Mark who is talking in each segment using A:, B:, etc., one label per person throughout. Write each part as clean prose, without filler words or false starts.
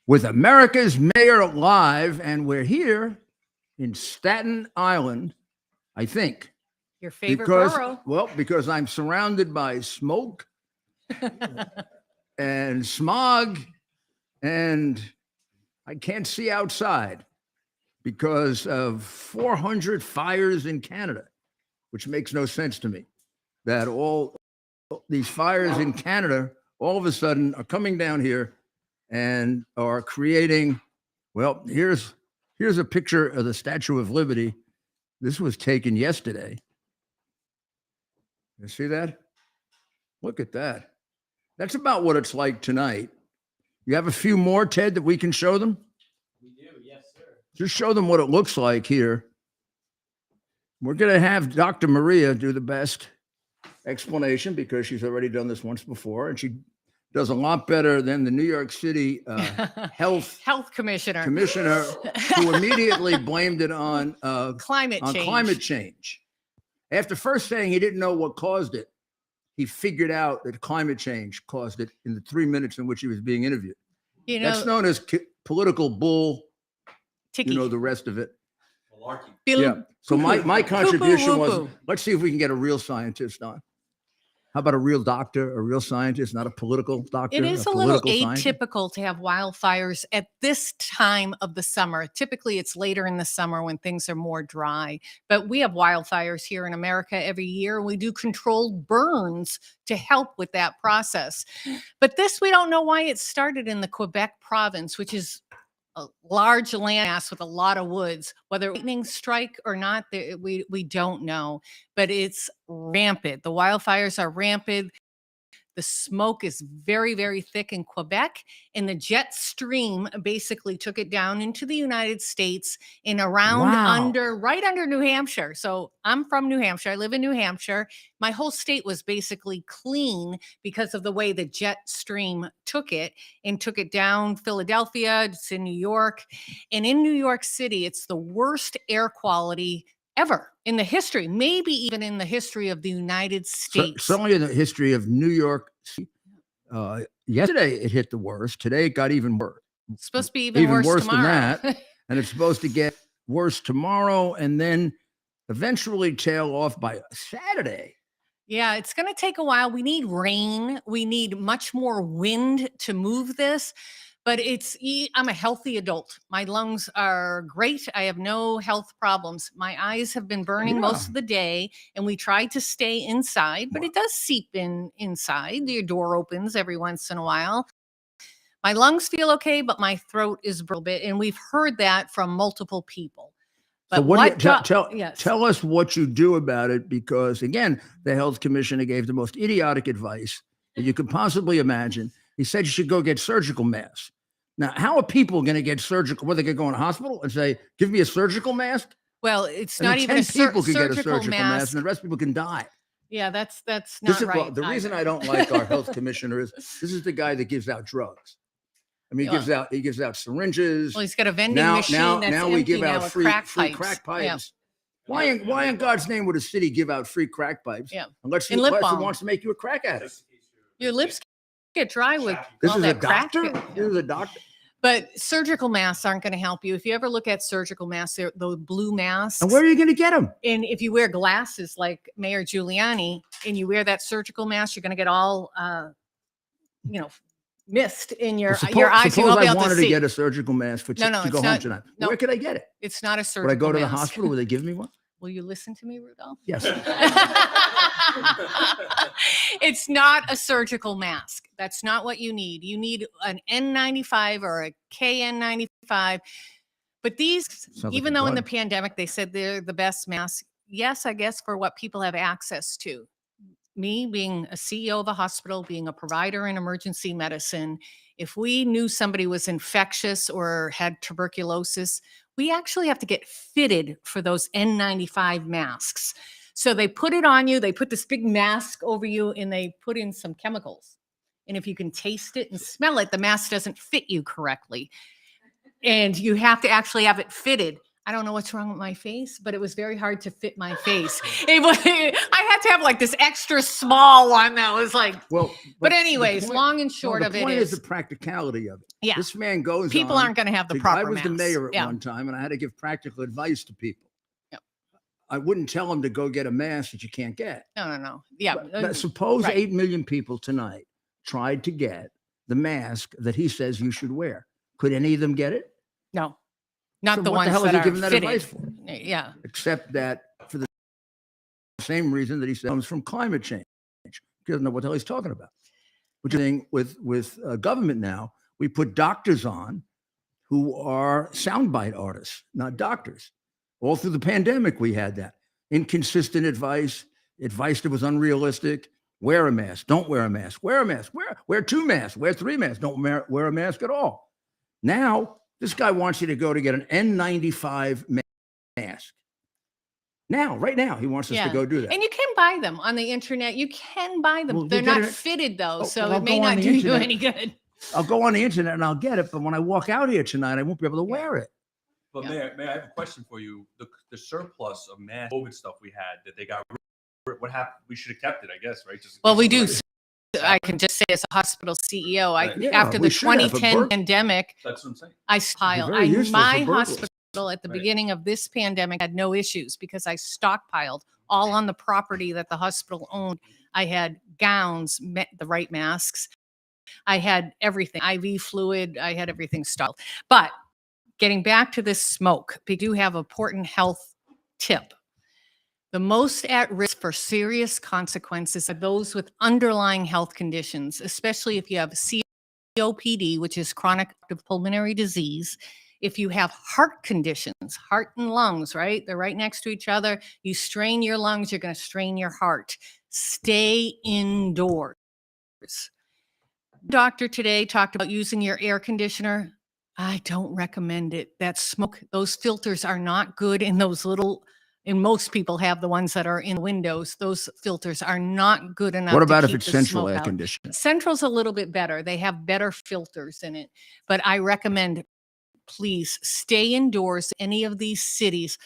A: with America's Mayor Live, and we're here in Staten Island, I think.
B: Your favorite borough.
A: Well, because I'm surrounded by smoke and smog, and I can't see outside because of 400 fires in Canada, which makes no sense to me, that all these fires in Canada all of a sudden are coming down here and are creating, well, here's a picture of the Statue of Liberty. This was taken yesterday. You see that? Look at that. That's about what it's like tonight. You have a few more, Ted, that we can show them?
C: We do, yes, sir.
A: Just show them what it looks like here. We're going to have Dr. Maria do the best explanation because she's already done this once before, and she does a lot better than the New York City health
B: commissioner
A: who immediately blamed it on
B: climate
A: change. After first saying he didn't know what caused it, he figured out that climate change caused it in the 3 minutes in which he was being interviewed.
B: You know,
A: that's known as political bull.
B: Ticky.
A: You know the rest of it.
C: Malarkey.
A: Yeah. So my contribution was, let's see if we can get a real scientist on. How about a real doctor, a real scientist, not a political doctor?
B: It is a little atypical to have wildfires at this time of the summer. Typically, it's later in the summer when things are more dry. But we have wildfires here in America every year. We do controlled burns to help with that process. But this, we don't know why it started in the Quebec province, which is a large landmass with a lot of woods. Whether lightning strike or not, we don't know, but it's rampant. The wildfires are rampant. The smoke is very, very thick in Quebec, and the jet stream basically took it down into the United States in around right under New Hampshire. So I'm from New Hampshire. I live in New Hampshire. My whole state was basically clean because of the way the jet stream took it down Philadelphia. It's in New York. And in New York City, it's the worst air quality ever in the history, maybe even in the history of the United States.
A: Certainly in the history of New York. Yesterday it hit the worst. Today it got even worse.
B: It's supposed to be even worse
A: than that. And it's supposed to get worse tomorrow and then eventually tail off by Saturday.
B: Yeah, it's going to take a while. We need rain. We need much more wind to move this. But I'm a healthy adult. My lungs are great. I have no health problems. My eyes have been burning most of the day, and we try to stay inside, but it does seep inside. Your door opens every once in a while. My lungs feel okay, but my throat is a little bit, and we've heard that from multiple people. But
A: tell us what you do about it, because, again, the health commissioner gave the most idiotic advice that you could possibly imagine. He said you should go get surgical masks. Now, how are people going to get surgical? Where they could go in a hospital and say, give me a surgical mask?
B: Well, it's not even a surgical
A: get a surgical mask, and the rest of people can die.
B: Yeah, that's not right.
A: The reason I don't like our health commissioner is this is the guy that gives out drugs. I mean, he gives out syringes.
B: Well, he's got a vending machine
A: now we give out free crack pipes. Yeah. Why in God's name would a city give out free crack pipes?
B: Yeah.
A: Unless he wants to make you a crack addict.
B: Your lips get dry with
A: this
B: all
A: is
B: that
A: a doctor.
B: Crack.
A: This is a doctor.
B: But surgical masks aren't going to help you. If you ever look at surgical masks, they're those blue masks.
A: And where are you going to get them?
B: And if you wear glasses like Mayor Giuliani and you wear that surgical mask, you're going to get all, mist in your eyes.
A: Suppose
B: you won't be able
A: I wanted
B: to see.
A: to get a surgical mask to go home tonight.
B: No,
A: where could I get it?
B: It's not a surgical
A: mask. Would I go to the
B: mask.
A: hospital? Will they give me one?
B: Will you listen to me, Rudolph?
A: Yes.
B: It's not a surgical mask. That's not what you need. You need an N95 or a KN95. But these, even though in the pandemic they said they're the best masks, yes, I guess for what people have access to. Me being a CEO of a hospital, being a provider in emergency medicine, if we knew somebody was infectious or had tuberculosis, we actually have to get fitted for those N95 masks. So they put it on you, they put this big mask over you, and they put in some chemicals. And if you can taste it and smell it, the mask doesn't fit you correctly. And you have to actually have it fitted. I don't know what's wrong with my face, but it was very hard to fit my face. I had to have like this extra small one that was like,
A: Well,
B: but
A: the
B: anyways,
A: point-
B: long and
A: no,
B: short of
A: the
B: it
A: point is the
B: is,
A: practicality of it.
B: yeah,
A: This man goes
B: people
A: on
B: aren't going to have the
A: to-
B: proper
A: I was the
B: masks.
A: mayor at
B: Yeah.
A: one time, and I had to give practical advice to people.
B: Yep.
A: I wouldn't tell them to go get a mask that you can't get.
B: No. Yeah.
A: But suppose
B: right.
A: 8 million people tonight tried to get the mask that he says you should wear. Could any of them get it?
B: No, not
A: So
B: the
A: what
B: ones
A: the hell
B: that
A: is he
B: are
A: giving that
B: fitted.
A: advice for?
B: Yeah.
A: Except that for the same reason that he said comes from climate change. He doesn't know what the hell he's talking about. Which is the thing with government now, we put doctors on who are soundbite artists, not doctors. All through the pandemic, we had that. Inconsistent advice that was unrealistic. Wear a mask, don't wear a mask, wear a mask, wear 2 masks, wear 3 masks, don't wear a mask at all. Now, this guy wants you to go to get an N95 mask. Now, right now, he wants us to go do that.
B: And you can buy them on the internet. You can buy them.
A: Well,
B: They're
A: you get
B: not
A: it-
B: fitted though,
A: Oh,
B: so
A: well,
B: it may
A: I'll go on
B: not
A: the
B: do you
A: internet.
B: any good.
A: I'll go on the internet and I'll get it, but when I walk out here tonight, I won't be able to wear it.
C: But
B: Yeah.
C: Mayor, I have a question for you. The surplus of mass COVID stuff we had that they got rid of, what happened? We should have kept it, I guess, right? Just in
B: Well,
C: case
B: we
C: it
B: do.
C: was-
B: I can just say as a hospital CEO,
C: Right.
A: Yeah,
B: after
A: we
B: the
A: should have, but
B: 2010
A: Burke-
B: pandemic,
C: That's what I'm saying.
B: I piled.
A: very useful for
B: My
A: burglars.
B: hospital at the
C: Right.
B: beginning of this pandemic had no issues because I stockpiled all on the property that the hospital owned. I had gowns, the right masks. I had everything, IV fluid. I had everything stocked. But getting back to this smoke, we do have an important health tip. The most at risk for serious consequences are those with underlying health conditions, especially if you have COPD, which is chronic obstructive pulmonary disease. If you have heart conditions, heart and lungs, right? They're right next to each other. You strain your lungs, you're going to strain your heart. Stay indoors. Doctor today talked about using your air conditioner. I don't recommend it. That smoke, those filters are not good in those little, and most people have the ones that are in windows. Those filters are not good enough.
A: What
B: to
A: about if
B: keep
A: it's
B: the
A: central
B: smoke
A: air
B: out.
A: conditioning?
B: Central's a little bit better. They have better filters in it. But I recommend, please stay indoors. Any of these cities.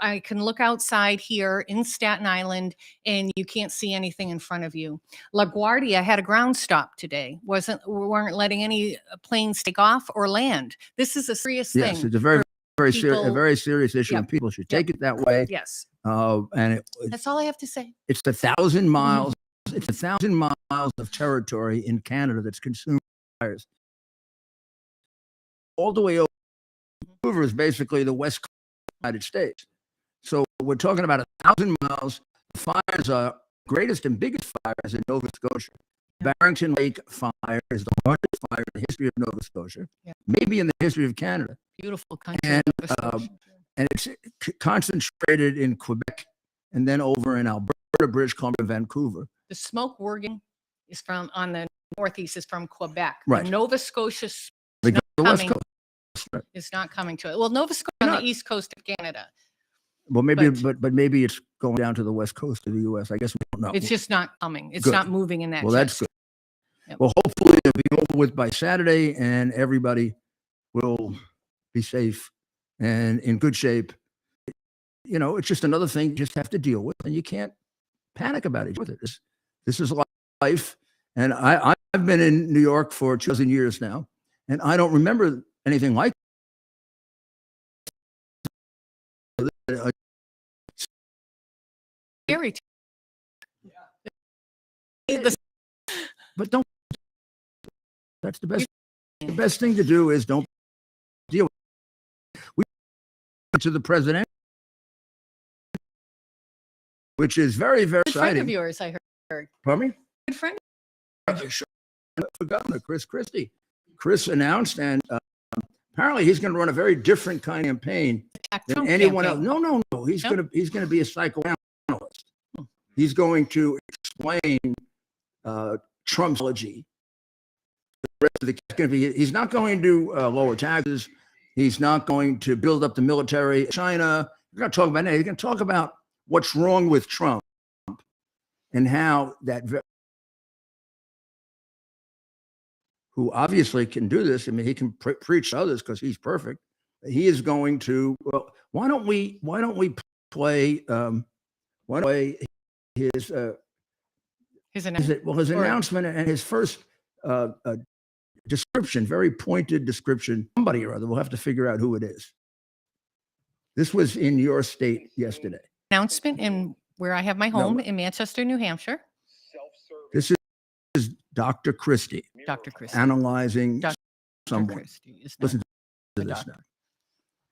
B: I can look outside here in Staten Island and you can't see anything in front of you. LaGuardia had a ground stop today. We weren't letting any planes take off or land. This is a serious
A: Yes,
B: thing.
A: it's a very
B: people-
A: very serious issue,
B: Yep.
A: and people should
B: Yep.
A: take it that way.
B: Yes,
A: And
B: that's all I have to say.
A: it's 1,000 miles. It's 1,000 miles of territory in Canada that's consumed by fires. All the way over. Vancouver is basically the west coast of the United States. So we're talking about 1,000 miles. The fires are greatest and biggest fires in Nova Scotia. Barrington Lake fire is the largest fire in the history of Nova Scotia,
B: Yeah.
A: maybe in the history of Canada.
B: Beautiful country.
A: And,
B: Nova Scotia.
A: And it's concentrated in Quebec and then over in Alberta, British Columbia, Vancouver.
B: The smoke we're getting is from on the northeast is from Quebec.
A: Right.
B: The Nova Scotia
A: They go to the west
B: coming.
A: coast. Right.
B: is not coming to it. Well, Nova Scotia on
A: Not.
B: the east coast of Canada.
A: Well, maybe,
B: But-
A: but maybe it's going down to the west coast of the U.S. I guess we don't know.
B: It's just not coming. It's
A: Good.
B: not moving in that.
A: Well, that's
B: chest.
A: good.
B: Yep.
A: Well, hopefully it'll be over with by Saturday, and everybody will be safe and in good shape. You know, it's just another thing you just have to deal with, and you can't panic about it. With it, this is life, and I've been in New York for 2 dozen years now, and I don't remember anything like it.
B: Scary.
A: But don't. That's the best. The best thing to do is don't deal with it. We went to the president, which is very, very
B: Good friend of
A: exciting.
B: yours, I heard.
A: Pardon me?
B: Good friend.
A: For Governor Chris Christie. Chris announced, and apparently he's going to run a very different kind of campaign than
B: Trump
A: anyone
B: campaign.
A: else. No. He's
B: No?
A: going to be a psychoanalyst. He's going to explain Trumpology. The rest of the he's not going to lower taxes. He's not going to build up the military. China. We're going to talk about that. He's going to talk about what's wrong with Trump and how that. Who obviously can do this. I mean, he can preach to others because he's perfect. he is going to. Well, why don't we play? Why don't we play his
B: His
A: his
B: or-
A: announcement and his first description, very pointed description. Somebody or other. We'll have to figure out who it is. This was in your state yesterday.
B: announcement in where I have my home in Manchester, New Hampshire.
A: This is Dr. Christie
B: Dr. Christie.
A: analyzing
B: Dr.
A: someone.
B: Christie is
A: Listen
B: not
A: to
B: the
A: this
B: doctor.
A: now.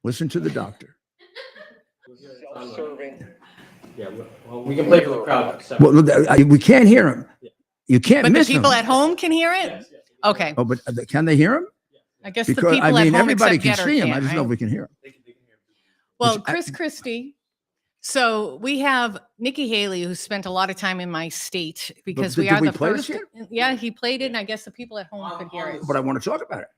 A: Listen to the doctor.
D: Self-serving.
E: Yeah, well, we can play for the crowd.
A: Well, look, we can't hear him. You can't
B: But the
A: miss
B: people
A: him.
B: at home can hear it?
E: Yes, yes.
B: Okay.
A: Oh, but can they hear him?
B: I guess
A: Because
B: the people
A: I
B: at
A: mean,
B: home
A: everybody
B: except
A: can
B: Getter
A: see him. I
B: can't,
A: just know if
B: right?
A: we can hear him.
E: They can hear.
B: Well,
A: Which I-
B: Chris Christie. So we have Nikki Haley, who spent a lot of time in my state because we
A: did
B: are
A: we
B: the
A: play this
B: first. Yeah, he played it, and I guess the people at home could hear it.
A: But I want to talk about it.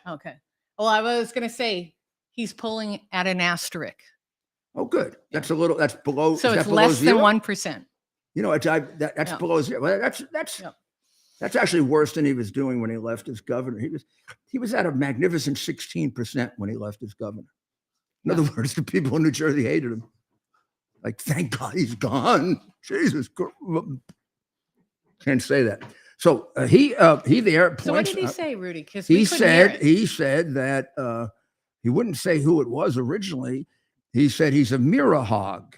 B: Okay. Well, I was going to say he's pulling at an asterisk.
A: Oh, good. That's a little. That's below.
B: So
A: is
B: it's
A: that below
B: less than
A: zero?
B: 1%.
A: You know, that's
B: Yeah.
A: below zero. Well,
B: Yeah.
A: that's actually worse than he was doing when he left as governor. He was at a magnificent 16% when he left as governor. In other words, the people in New Jersey hated him. Like, thank God he's gone. Jesus Christ. Can't say that. So he there points.
B: So what did he say, Rudy? Because
A: He said that he wouldn't say who it was originally. He said he's a mirror hog,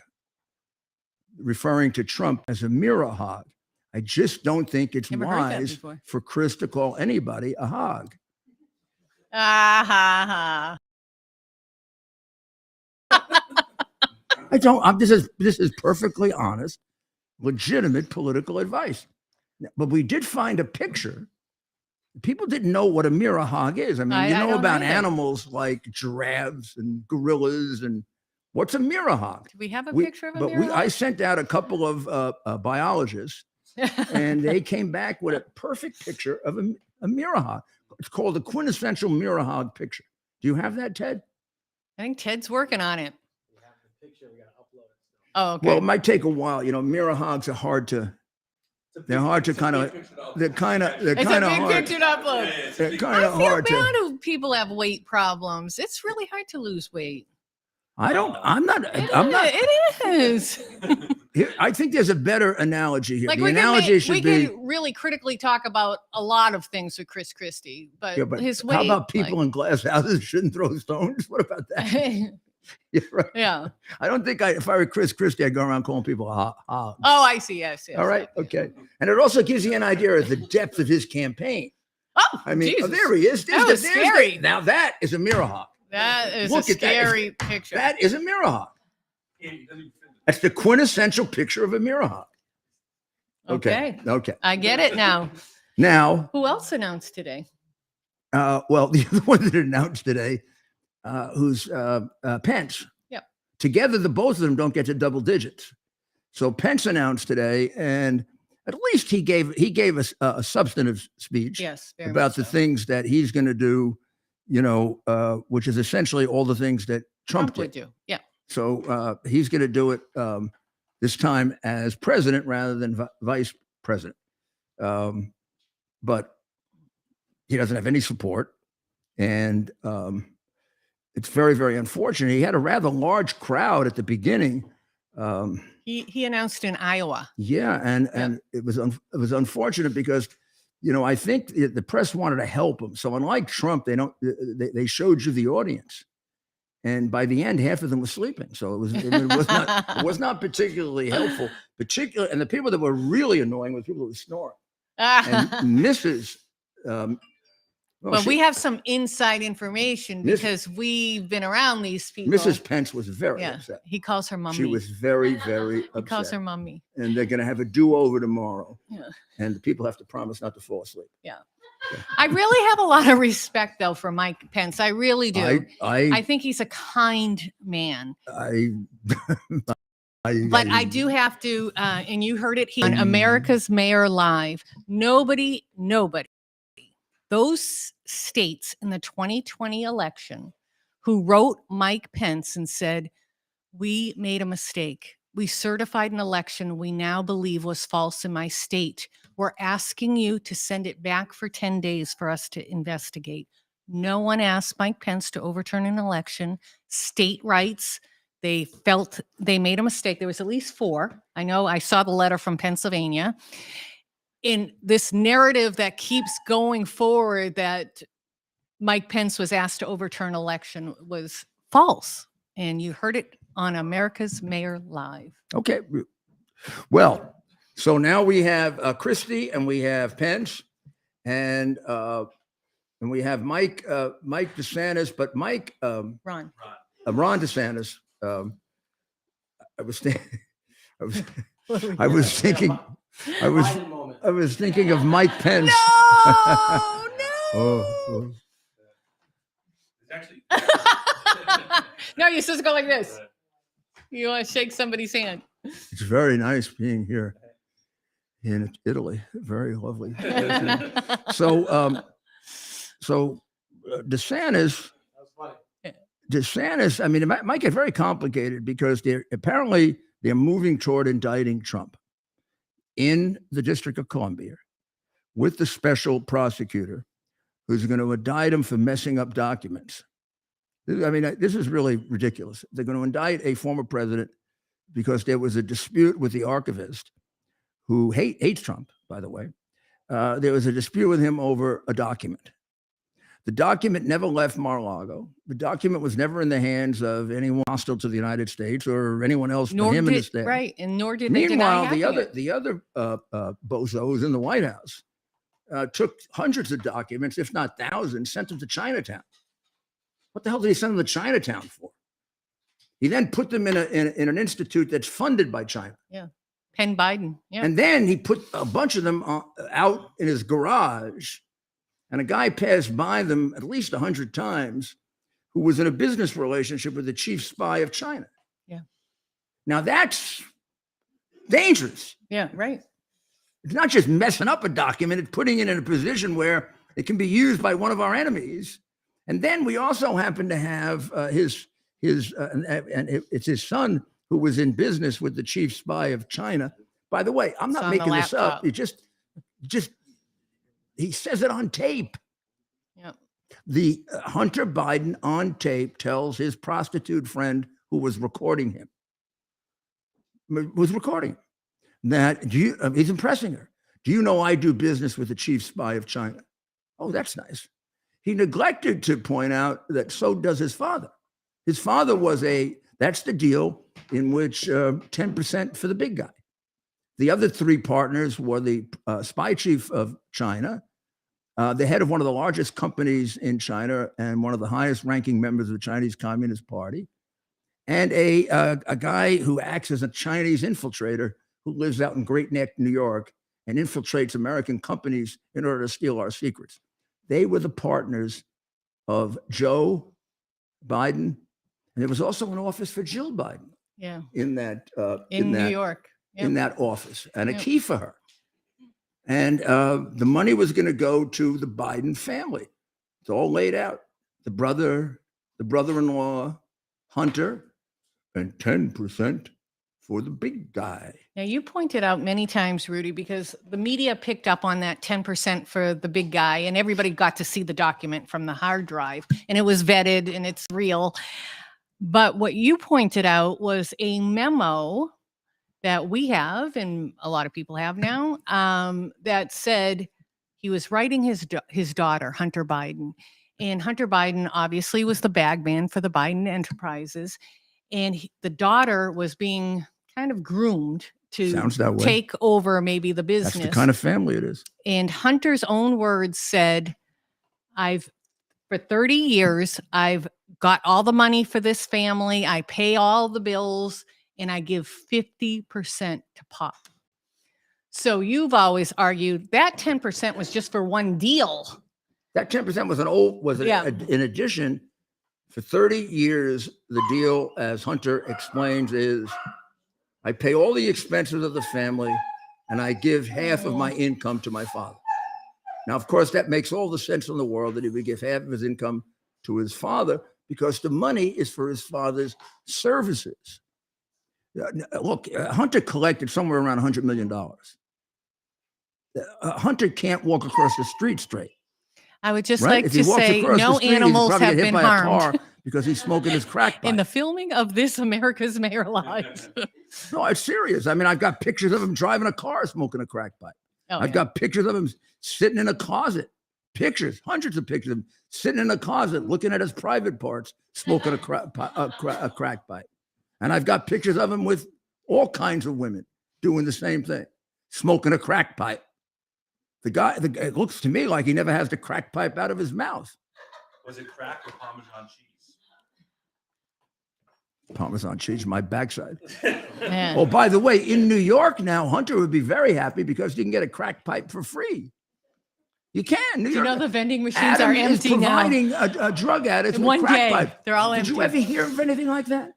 A: referring to Trump as a mirror hog. I just don't think it's
B: Never heard that
A: wise
B: before.
A: for Chris to call anybody a hog.
B: Ah ha
A: I don't. This is perfectly honest, legitimate political advice. But we did find a picture. People didn't know what a mirror hog is. I mean,
B: I
A: you know
B: don't
A: about
B: either.
A: animals like giraffes and gorillas, and what's a mirror hog?
B: Do we have a picture of a
A: But
B: mirror?
A: I sent out a couple of biologists, and they came back with a perfect picture of a mirror hog. It's called the quintessential mirror hog picture. Do you have that, Ted?
B: I think Ted's working on it.
E: We have the picture. We got to upload it.
B: Oh, okay.
A: Well, it might take a while. You know, mirror hogs are hard to. They're hard to kind of. They're kind of. They're
B: it's a
A: kind of
B: big
A: hard.
B: picture to upload.
A: They're kind
B: I
A: of
B: feel
A: hard
B: bad
A: to.
B: when people have weight problems. It's really hard to lose weight.
A: I don't. I'm not. I'm not.
B: It is.
A: Here, I think there's a better analogy here.
B: Like
A: The
B: we
A: analogy should
B: we
A: be.
B: could really critically talk about a lot of things with Chris Christie, but,
A: Yeah, but
B: his weight.
A: how about people in glass houses shouldn't throw stones? What about that? Yeah, right.
B: Yeah.
A: I don't think if I were Chris Christie, I'd go around calling people hogs.
B: Oh, I see. Yes. Yes.
A: All right. Okay. And it also gives you an idea of the depth of his campaign.
B: Oh,
A: I mean,
B: Jesus.
A: there he is.
B: That was scary.
A: Now that is a mirror hog.
B: That is
A: Look
B: a
A: at that.
B: scary picture.
A: That is a mirror hog. That's the quintessential picture of a mirror hog.
B: Okay.
A: Okay.
B: I get it now.
A: Now,
B: Who else announced today?
A: well, the other one that announced today, who's Pence.
B: Yep.
A: Together, the both of them don't get to double digits. So Pence announced today, and at least he gave us a substantive speech
B: Yes. Very
A: about
B: much
A: the
B: so.
A: things that he's going to do, you know, which is essentially all the things that Trump
B: would
A: did.
B: do. Yeah.
A: So he's going to do it this time as president rather than vice president. But he doesn't have any support. And it's very, very unfortunate. He had a rather large crowd at the beginning.
B: He announced in Iowa.
A: Yeah, and it was unfortunate because, you know, I think the press wanted to help him. So unlike Trump, they showed you the audience, and by the end, half of them were sleeping. So it was not particularly helpful. And the people that were really annoying were people who were snoring. And Mrs.
B: Well, we have some inside information
A: Miss-
B: because we've been around these people.
A: Mrs. Pence was very
B: Yeah.
A: upset.
B: He calls her mummy.
A: She was very, very
B: He calls her
A: upset.
B: mummy.
A: And they're going to have a do-over tomorrow.
B: Yeah.
A: And the people have to promise not to fall asleep.
B: I really have a lot of respect though for Mike Pence. I really do. I
A: I
B: think he's a kind man.
A: but
B: But I do have to, and you heard it here on America's Mayor Live. Nobody, those states in the 2020 election who wrote Mike Pence and said, we made a mistake. We certified an election we now believe was false in my state. We're asking you to send it back for 10 days for us to investigate. No one asked Mike Pence to overturn an election. State rights, they felt they made a mistake. There was at least 4. I know I saw the letter from Pennsylvania. In this narrative that keeps going forward that Mike Pence was asked to overturn election was false. And you heard it on America's Mayor Live.
A: Okay. Well, so now we have Christie and we have Pence and we have Mike DeSantis, but
B: Ron.
A: Ron DeSantis. I was thinking, I was thinking, I was
E: Biden moment.
A: I was thinking of Mike Pence.
B: No,
A: Oh.
C: It's actually.
B: no, you're supposed to go like this. You want to shake somebody's hand.
A: It's very nice being here in Italy. Very lovely. So, DeSantis,
E: That was funny.
A: DeSantis, I mean, it might get very complicated because they're moving toward indicting Trump in the District of Columbia with the special prosecutor who's going to indict him for messing up documents. I mean, this is really ridiculous. They're going to indict a former president because there was a dispute with the archivist who hates Trump, by the way. There was a dispute with him over a document. The document never left Mar-a-Lago. The document was never in the hands of anyone hostile to the United States or anyone else but him and his staff.
B: Right, and nor did they
A: Meanwhile,
B: deny having it.
A: the other bozos in the White House took hundreds of documents, if not thousands, sent them to Chinatown. What the hell did he send them to Chinatown for? He then put them in an institute that's funded by China.
B: Penn Biden. Yeah.
A: And then he put a bunch of them out in his garage. And a guy passed by them at least 100 times who was in a business relationship with the chief spy of China.
B: Yeah.
A: Now that's dangerous.
B: Yeah, right.
A: It's not just messing up a document, it's putting it in a position where it can be used by one of our enemies. And then we also happen to have it's his son who was in business with the chief spy of China. By the way, I'm
B: It's
A: not
B: on the
A: making this up.
B: laptop.
A: It just he says it on tape.
B: Yep.
A: The Hunter Biden on tape tells his prostitute friend who was recording him, that he's impressing her. Do you know I do business with the chief spy of China? Oh, that's nice. He neglected to point out that so does his father. His father was that's the deal in which 10% for the big guy. The other 3 partners were the spy chief of China, the head of one of the largest companies in China and one of the highest ranking members of the Chinese Communist Party, and a guy who acts as a Chinese infiltrator who lives out in Great Neck, New York, and infiltrates American companies in order to steal our secrets. They were the partners of Joe Biden, and there was also an office for Jill Biden.
B: Yeah.
A: In that
B: New York. Yep.
A: in that office, and a
B: Yep.
A: key for her. And the money was going to go to the Biden family. It's all laid out. The brother-in-law, Hunter, and 10% for the big guy.
B: Now, you pointed out many times, Rudy, because the media picked up on that 10% for the big guy, and everybody got to see the document from the hard drive, and it was vetted and it's real. But what you pointed out was a memo that we have, and a lot of people have now, that said he was writing his daughter, Hunter Biden. And Hunter Biden obviously was the bag man for the Biden enterprises. And the daughter was being kind of groomed to
A: Sounds that way.
B: take over maybe the business.
A: That's the kind of family it is.
B: And Hunter's own words said, for 30 years, I've got all the money for this family. I pay all the bills and I give 50% to Pop. So you've always argued that 10% was just for one deal.
A: That 10% was
B: Yeah.
A: in addition, for 30 years, the deal, as Hunter explains, is I pay all the expenses of the family and I give half of my income to my father. Now, of course, that makes all the sense in the world that he would give half of his income to his father because the money is for his father's services. Look, Hunter collected somewhere around $100 million. Hunter can't walk across the street straight.
B: I would just
A: right?
B: like
A: If he
B: to
A: walks
B: say
A: across the
B: no
A: street, he's
B: animals
A: probably
B: have
A: get hit
B: been
A: by a car
B: harmed
A: because he's smoking his crack pipe.
B: in the filming of this America's Mayor Live.
A: No, it's serious. I mean, I've got pictures of him driving a car smoking a crack pipe.
B: Oh,
A: I've
B: yeah.
A: got pictures of him sitting in a closet. Pictures, hundreds of pictures of him sitting in a closet, looking at his private parts, smoking a crack pipe. And I've got pictures of him with all kinds of women doing the same thing, smoking a crack pipe. The guy, it looks to me like he never has the crack pipe out of his mouth.
C: Was it crack or Parmesan cheese?
A: Parmesan cheese, my backside.
B: Man.
A: Oh, by the way, in New York now, Hunter would be very happy because you can get a crack pipe for free. You can. New
B: Do you
A: York.
B: know the vending machines
A: Adam
B: are
A: is
B: empty now?
A: providing a drug addict
B: In
A: with
B: one
A: crack
B: day,
A: pipe.
B: they're all
A: Did
B: empty.
A: you ever hear of anything like that?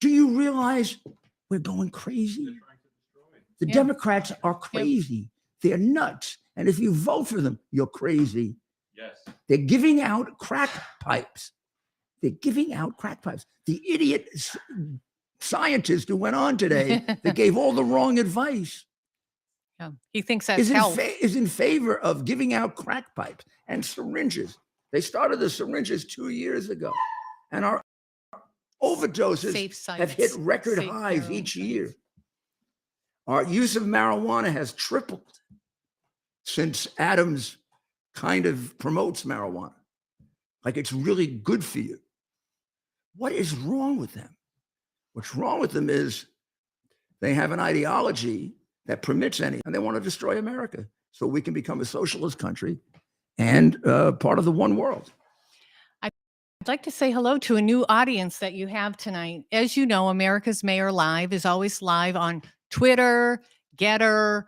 A: Do you realize we're going crazy? The
B: Yeah.
A: Democrats are crazy. They're nuts. And if you vote for them, you're crazy.
C: Yes.
A: They're giving out crack pipes. They're giving out crack pipes. The idiot scientist who went on today that gave all the wrong advice
B: Yeah. He thinks that's
A: is
B: health.
A: is in favor of giving out crack pipes and syringes. They started the syringes 2 years ago, and our overdoses
B: Safe
A: have hit
B: sites,
A: record
B: safe
A: highs
B: heroin
A: each
B: sites.
A: year. Our use of marijuana has tripled since Adams kind of promotes marijuana, like it's really good for you. What is wrong with them? What's wrong with them is they have an ideology that permits any, and they want to destroy America so we can become a socialist country and part of the one world.
B: I'd like to say hello to a new audience that you have tonight. As you know, America's Mayor Live is always live on Twitter, Getter,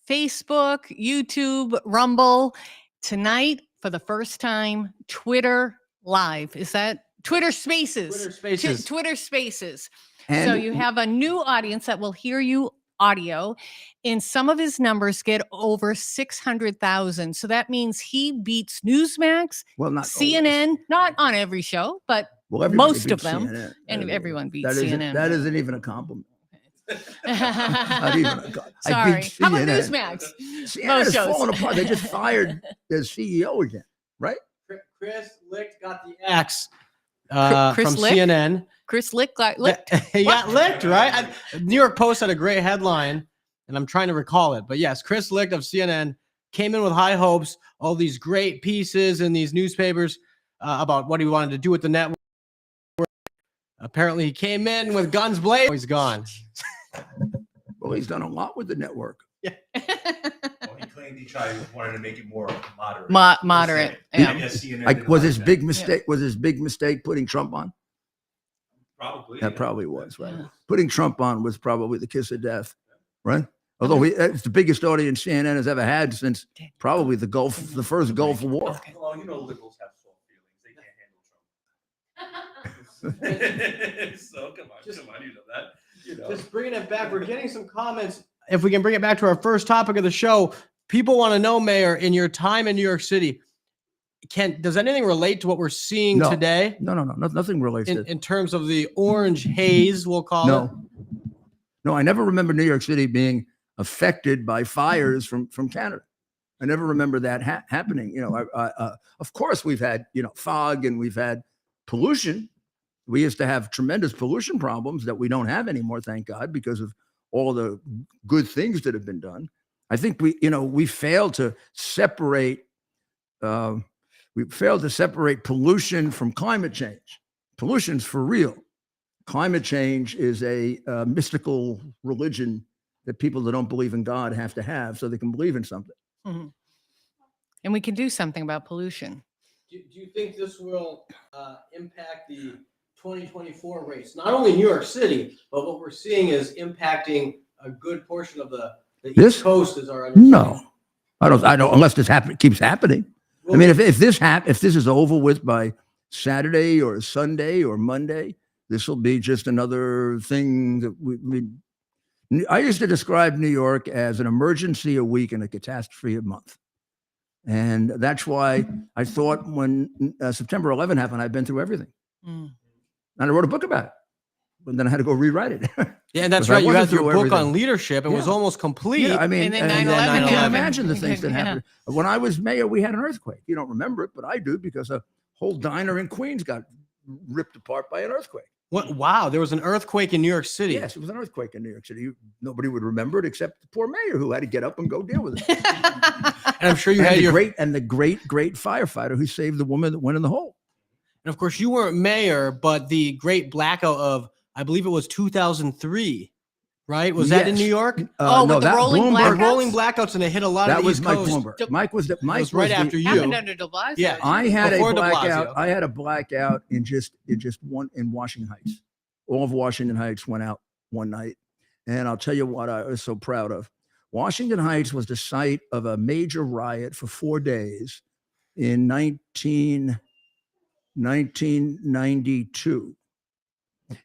B: Facebook, YouTube, Rumble. Tonight, for the first time, Twitter Live. Is that Twitter Spaces?
E: Twitter Spaces.
B: Twitter Spaces.
A: And
B: So you have a new audience that will hear you audio, and some of his numbers get over 600,000. So that means he beats Newsmax,
A: well, not
B: CNN,
A: always.
B: not on every show, but
A: Well, everybody
B: most of
A: beats
B: them,
A: CNN.
B: and
A: That
B: everyone beats
A: that isn't-
B: CNN.
A: That isn't even a compliment. Not even a co- I
B: Sorry.
A: beat
B: How about
A: CNN.
B: Newsmax?
A: CNN
B: Most
A: is
B: shows.
A: falling apart. They just fired their CEO again, right?
E: Chris Licht got the axe
B: Chris
E: from
B: Licht?
E: CNN.
B: Chris Lick got licked.
E: He got licked, right? New York Post had a great headline, and I'm trying to recall it. But yes, Chris Licht of CNN came in with high hopes, all these great pieces in these newspapers about what he wanted to do with the network. Apparently, he came in with guns blazing. Oh, he's gone.
A: Well, he's done a lot with the network.
C: Well, he claimed he wanted to make it more moderate.
B: Moderate.
C: I
B: Yeah.
C: guess CNN
A: Like,
C: didn't
A: was
C: like
A: his
C: that.
A: big mistake? Was his big mistake putting Trump on?
C: Probably.
A: That
C: yeah.
A: probably was, right?
B: Yeah.
A: Putting Trump on was probably the kiss of death, right? Although it's the biggest audience CNN has ever had since probably the first Gulf War.
B: Okay.
C: Well, you know, liberals have soft feelings. They can't handle Trump. So come on, you know that. You know.
E: Just bringing it back. We're getting some comments. If we can bring it back to our first topic of the show, people want to know, Mayor, in your time in New York City, does anything relate to what we're seeing
A: No.
E: today
A: Nothing relates to
E: in terms of the orange haze, we'll call it?
A: No, I never remember New York City being affected by fires from Canada. I never remember that happening. You know, of course we've had, fog and we've had pollution. We used to have tremendous pollution problems that we don't have anymore, thank God, because of all the good things that have been done. I think we failed to separate pollution from climate change. Pollution's for real. Climate change is a mystical religion that people that don't believe in God have to have so they can believe in something.
B: Mm-hmm. And we can do something about pollution.
E: Do you think this will impact the 2024 race? Not only New York City, but what we're seeing is impacting a good portion of the
A: This?
E: East Coast is our understanding.
A: No, I don't. Unless this keeps happening. I mean, if this is over with by Saturday or Sunday or Monday, this will be just another thing that I used to describe New York as an emergency a week and a catastrophe a month. And that's why I thought when September 11 happened, I'd been through everything.
B: Mm.
A: And I wrote a book about it. and then I had to go rewrite it.
E: Yeah, and that's
A: 'Cause I
E: right. You
A: wasn't
E: had your
A: through
E: book on
A: everything.
E: leadership. It was
A: Yeah.
E: almost complete.
A: Yeah, I mean,
B: And then
A: and
B: 9/11
A: I can't
E: happened.
A: imagine the things that
B: Yeah.
A: happened. When I was mayor, we had an earthquake. You don't remember it, but I do because a whole diner in Queens got ripped apart by an earthquake.
E: What? Wow, there was an earthquake in New York City.
A: Yes, it was an earthquake in New York City. Nobody would remember it except the poor mayor who had to get up and go deal with it.
E: And I'm sure you
A: and
E: had
A: the
E: your
A: great firefighter who saved the woman that went in the hole.
E: And of course, you weren't mayor, but the great blackout of, I believe it was 2003, right? Was that in
A: Yes.
E: New York?
B: Oh, with the
A: that
B: rolling
A: Bloomberg.
B: blackouts?
E: Rolling blackouts, and it hit a lot of
A: That
E: the
A: was
E: East
A: Mike
E: Coast.
A: Bloomberg. Mike was the
E: It
A: Mike
E: was right after you.
B: Happened under de Blasio.
E: Yeah.
A: I had
E: Before
A: a
E: de
A: blackout.
E: Blasio.
A: I had a blackout in just one in Washington Heights. All of Washington Heights went out one night, and I'll tell you what I was so proud of. Washington Heights was the site of a major riot for 4 days in 1992.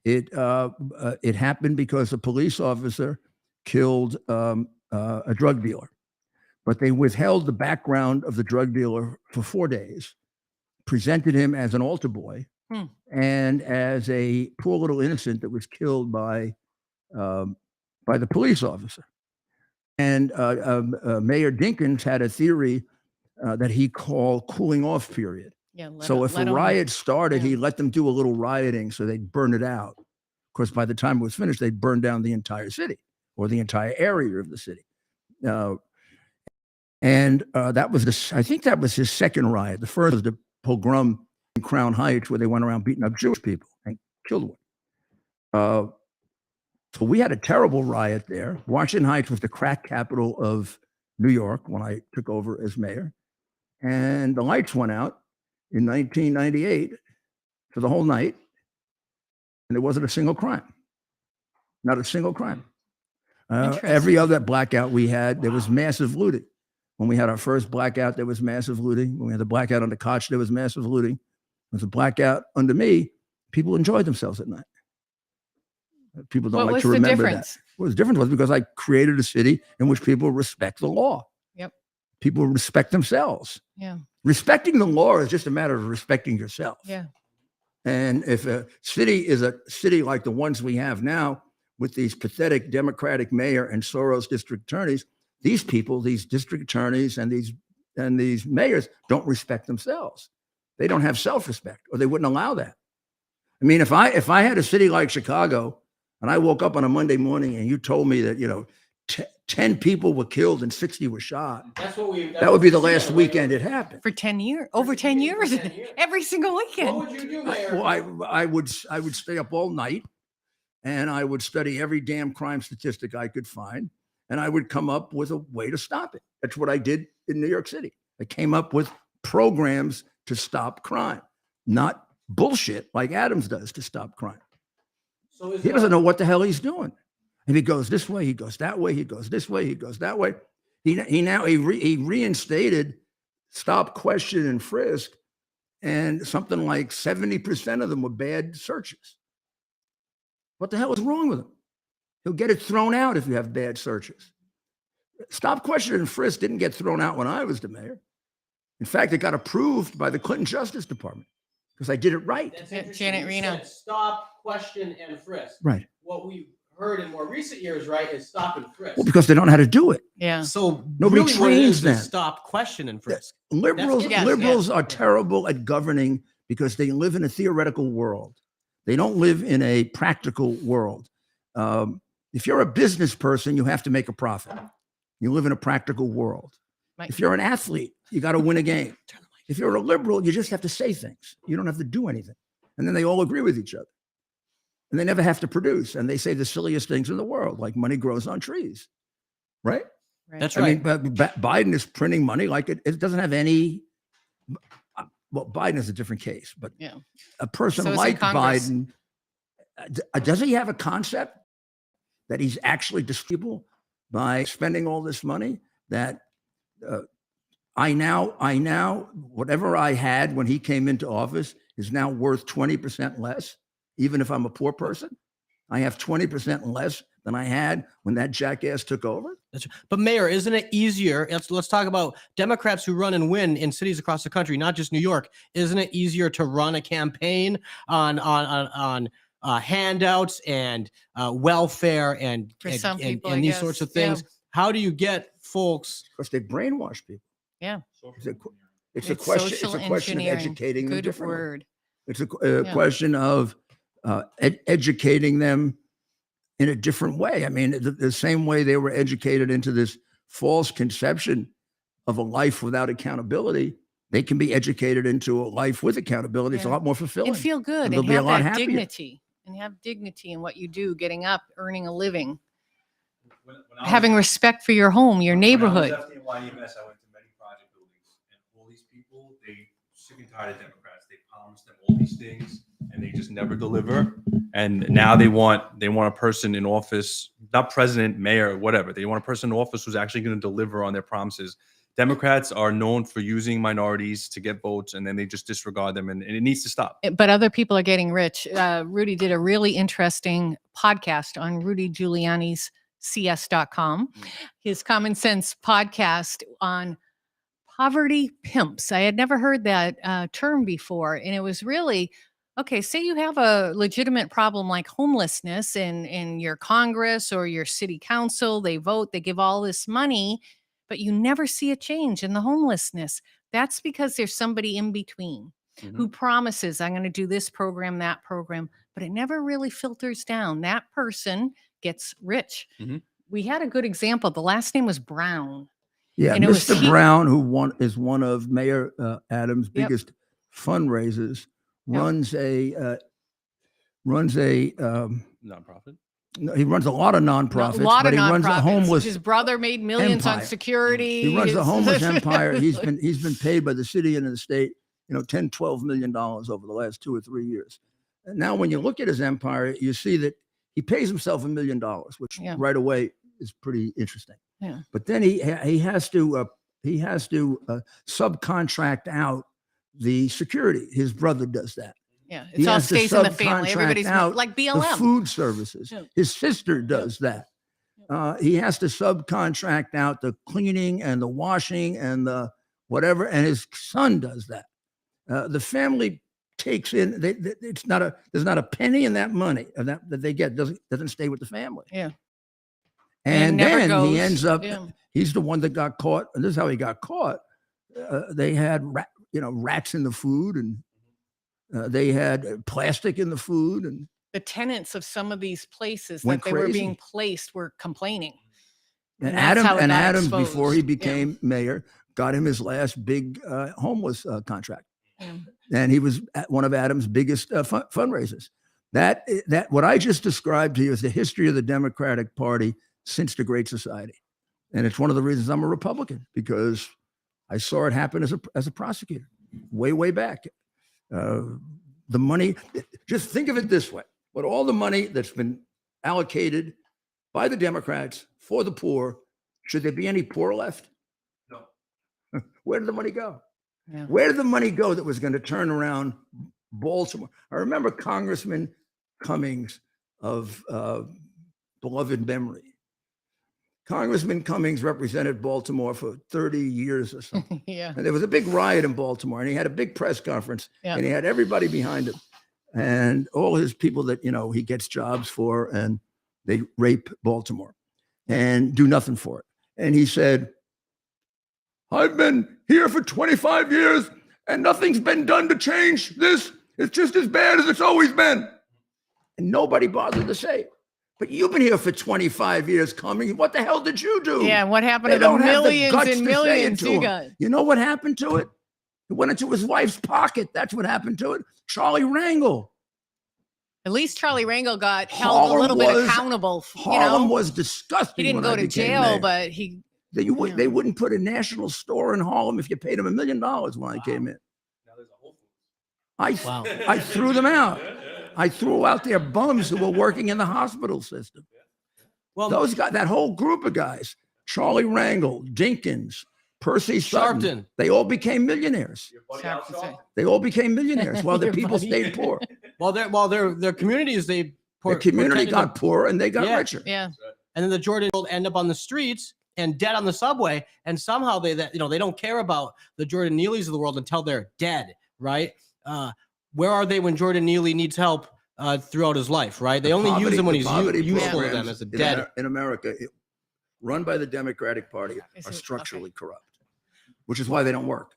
A: It happened because a police officer killed a drug dealer, but they withheld the background of the drug dealer for 4 days, presented him as an altar boy and as a poor little innocent that was killed by the police officer. And Mayor Dinkins had a theory that he called cooling off period.
B: Yeah,
A: So if a riot started, he let them do a little rioting so they'd burn it out. Of course, by the time it was finished, they'd burn down the entire city or the entire area of the city. And that was I think that was his second riot. The first was the pogrom in Crown Heights, where they went around beating up Jewish people and killed one. So we had a terrible riot there. Washington Heights was the crack capital of New York when I took over as mayor. And the lights went out in 1998 for the whole night. And there wasn't a single crime. Not a single crime. Every other blackout we had, there was massive looting. When we had our first blackout, there was massive looting. When we had the blackout under Koch, there was massive looting. When there was a blackout under me, people enjoyed themselves at night. People don't like to remember that. What was different was because I created a city in which people respect the law.
B: Yep.
A: People respect themselves.
B: Yeah.
A: Respecting the law is just a matter of respecting yourself.
B: Yeah.
A: And if a city is a city like the ones we have now, with these pathetic Democratic mayor and Soros district attorneys, these people, these district attorneys and these mayors don't respect themselves. They don't have self-respect, or they wouldn't allow that. I mean, if I had a city like Chicago and I woke up on a Monday morning and you told me that, 10 people were killed and 60 were shot, that would be the last weekend it happened.
B: For 10 years, over 10 years, every single weekend.
E: What would you do, Mayor?
A: I would stay up all night, and I would study every damn crime statistic I could find, and I would come up with a way to stop it. That's what I did in New York City. I came up with programs to stop crime, not bullshit like Adams does to stop crime.
E: So
A: He doesn't know what the hell he's doing. And he goes this way, he goes that way, he goes this way, he goes that way. He reinstated stop, question, and frisk, and something like 70% of them were bad searches. What the hell is wrong with him? He'll get it thrown out if you have bad searches. Stop, question, and frisk didn't get thrown out when I was the mayor. In fact, it got approved by the Clinton Justice Department because I did it right.
E: That's interesting.
B: Janet
E: You
B: Reno.
E: said stop, question, and frisk.
A: Right.
E: What we've heard in more recent years, right, is stop and frisk.
A: Well, because they don't know how to do it.
B: Yeah.
E: So
A: Nobody
E: really what it
A: trains
E: is
A: them.
E: stop, question, and frisk.
A: Liberals
B: Yes,
A: are terrible at governing because they live in a theoretical world. They don't live in a practical world. If you're a business person, you have to make a profit. You live in a practical world.
B: Right.
A: If you're an athlete, you got to win a game. If you're a liberal, you just have to say things. You don't have to do anything. And then they all agree with each other. And they never have to produce. And they say the silliest things in the world, like money grows on trees. Right?
E: That's
A: I
E: right.
A: mean, but Biden is printing money like it doesn't have any. Well, Biden is a different case, but
B: Yeah.
A: a person
B: So is
A: like
B: Congress.
A: Biden, does he have a concept that he's actually distributable by spending all this money? That I now, whatever I had when he came into office is now worth 20% less, even if I'm a poor person. I have 20% less than I had when that jackass took over.
E: But Mayor, isn't it easier? Let's talk about Democrats who run and win in cities across the country, not just New York. Isn't it easier to run a campaign on handouts and welfare and
B: For some people,
E: and
B: I
E: these sorts of
B: guess, yeah.
E: things. How do you get folks?
A: Because they brainwash people.
B: Yeah.
A: It's a question. It's
B: social
A: a question of
B: engineering.
A: educating them
B: Good
A: differently.
B: word.
A: It's a
B: Yeah.
A: question of educating them in a different way. I mean, the same way they were educated into this false conception of a life without accountability, they can be educated into a life with accountability. It's a
B: Yeah.
A: lot more fulfilling.
B: And feel good
A: they'll
B: and
A: be a
B: have
A: lot
B: that
A: happier.
B: dignity and have dignity in what you do, getting up, earning a living,
C: When I
B: having
C: was-
B: respect for your home, your neighborhood.
C: When I was FDNY EMS, I went to many project buildings, and all these people, they sick and tired of Democrats. They promise them all these things, and they just never deliver. And now they want a person in office, not president, mayor, whatever. They want a person in office who's actually going to deliver on their promises. Democrats are known for using minorities to get votes, and then they just disregard them, and it needs to stop.
B: But other people are getting rich. Rudy did a really interesting podcast on Rudy Giuliani's CS.com, his Common Sense podcast on poverty pimps. I had never heard that term before. And it was really, okay, say you have a legitimate problem like homelessness in your Congress or your city council, they vote, they give all this money, but you never see a change in the homelessness. That's because there's somebody in between who promises, I'm going to do this program, that program, but it never really filters down. That person gets rich.
C: Mhm.
B: We had a good example. The last name was Brown.
A: Yeah,
B: And it was
A: Mr.
B: he-
A: Brown, who is one of Mayor Adams'
B: Yep.
A: biggest fundraisers,
B: Yep.
A: runs a
C: Nonprofit.
A: no, he runs a lot of nonprofits,
B: A lot
A: but
B: of
A: he runs a
B: nonprofits.
A: homeless.
B: His brother made millions on
A: empire.
B: security.
A: He runs a
B: His-
A: homeless empire. He's been paid by the city and the state, 10, $12 million over the last 2 or 3 years. And now, when you look at his empire, you see that he pays himself $1 million, which
B: Yeah.
A: right away is pretty interesting.
B: Yeah.
A: But then he has to subcontract out the security. His brother does that.
B: Yeah,
A: He
B: it's all
A: has to
B: stays in the family.
A: subcontract
B: Everybody's
A: out
B: like
A: The
B: BLM.
A: food services.
B: Yeah.
A: His sister does that. He has to subcontract out the cleaning and the washing and the whatever, and his son does that. The family takes in. There's not a penny in that money that they get doesn't stay with the family.
B: Yeah.
A: And
B: never
A: then he
B: goes.
A: ends up.
B: Yeah.
A: He's the one that got caught, and this is how he got caught. They had rats in the food, and they had plastic in the food, and
B: The tenants of some of these places
A: Went
B: that they were
A: crazy.
B: being placed were complaining.
A: And
B: that's how it got
A: Adams, before he
B: exposed. Yeah.
A: became mayor, got him his last big homeless contract,
B: Yeah.
A: and he was at one of Adams' biggest fundraisers. That what I just described to you is the history of the Democratic Party since the Great Society, and it's one of the reasons I'm a Republican, because I saw it happen as a prosecutor way back. The money, just think of it this way: with all the money that's been allocated by the Democrats for the poor, should there be any poor left?
C: No.
A: Where did the money go?
B: Yeah.
A: Where did the money go that was going to turn around Baltimore? I remember Congressman Cummings of beloved memory. Congressman Cummings represented Baltimore for 30 years or something.
B: Yeah.
A: And there was a big riot in Baltimore, and he had a big press conference,
B: Yeah.
A: and he had everybody behind him, and all his people that he gets jobs for, and they rape Baltimore and do nothing for it. And he said, "I've been here for 25 years, and nothing's been done to change this. It's just as bad as it's always been." And nobody bothered to say it. But you've been here for 25 years, Cummings. What the hell did you do?
B: Yeah. What happened
A: They
B: to the
A: don't have the
B: millions
A: guts
B: and
A: to say it
B: millions
A: to
B: you
A: him.
B: got?
A: You know what happened to it? It went into his wife's pocket. That's what happened to it. Charlie Rangel.
B: At least Charlie Rangel got held a
A: Harlem
B: little bit
A: was-
B: accountable.
A: Harlem was disgusting.
B: He didn't
A: when
B: go
A: I
B: to
A: became
B: jail,
A: mayor.
B: but he.
A: They wouldn't put a national store in Harlem if you paid them $1 million when I came in.
C: Now there's a Whole Foods.
E: Wow.
A: I threw them out. I threw out their bums who were working in the hospital system.
E: Well,
A: Those guys, that whole group of guys, Charlie Rangel, Dinkins, Percy Sutton,
E: Sharpton.
A: they all became millionaires.
C: Your buddy
B: Sharp to
C: Al
B: say.
C: Sharpton?
A: They all became millionaires while the
B: Your
A: people
B: buddy.
A: stayed poor.
E: their communities, they
A: The community
E: pretended
A: got
E: to-
A: poor and they got
E: Yeah.
A: richer.
B: Yeah.
E: and then the Jordan end up on the streets and dead on the subway, and somehow they don't care about the Jordan Neelys of the world until they're dead, right? Where are they when Jordan Neely needs help throughout his life, right? They only use him when he's
A: poverty
E: useful to them
A: programs
E: as a
A: in
E: dead.
A: In America, run by the Democratic Party,
B: Is
A: are
B: it-
A: structurally corrupt, which is why they don't work.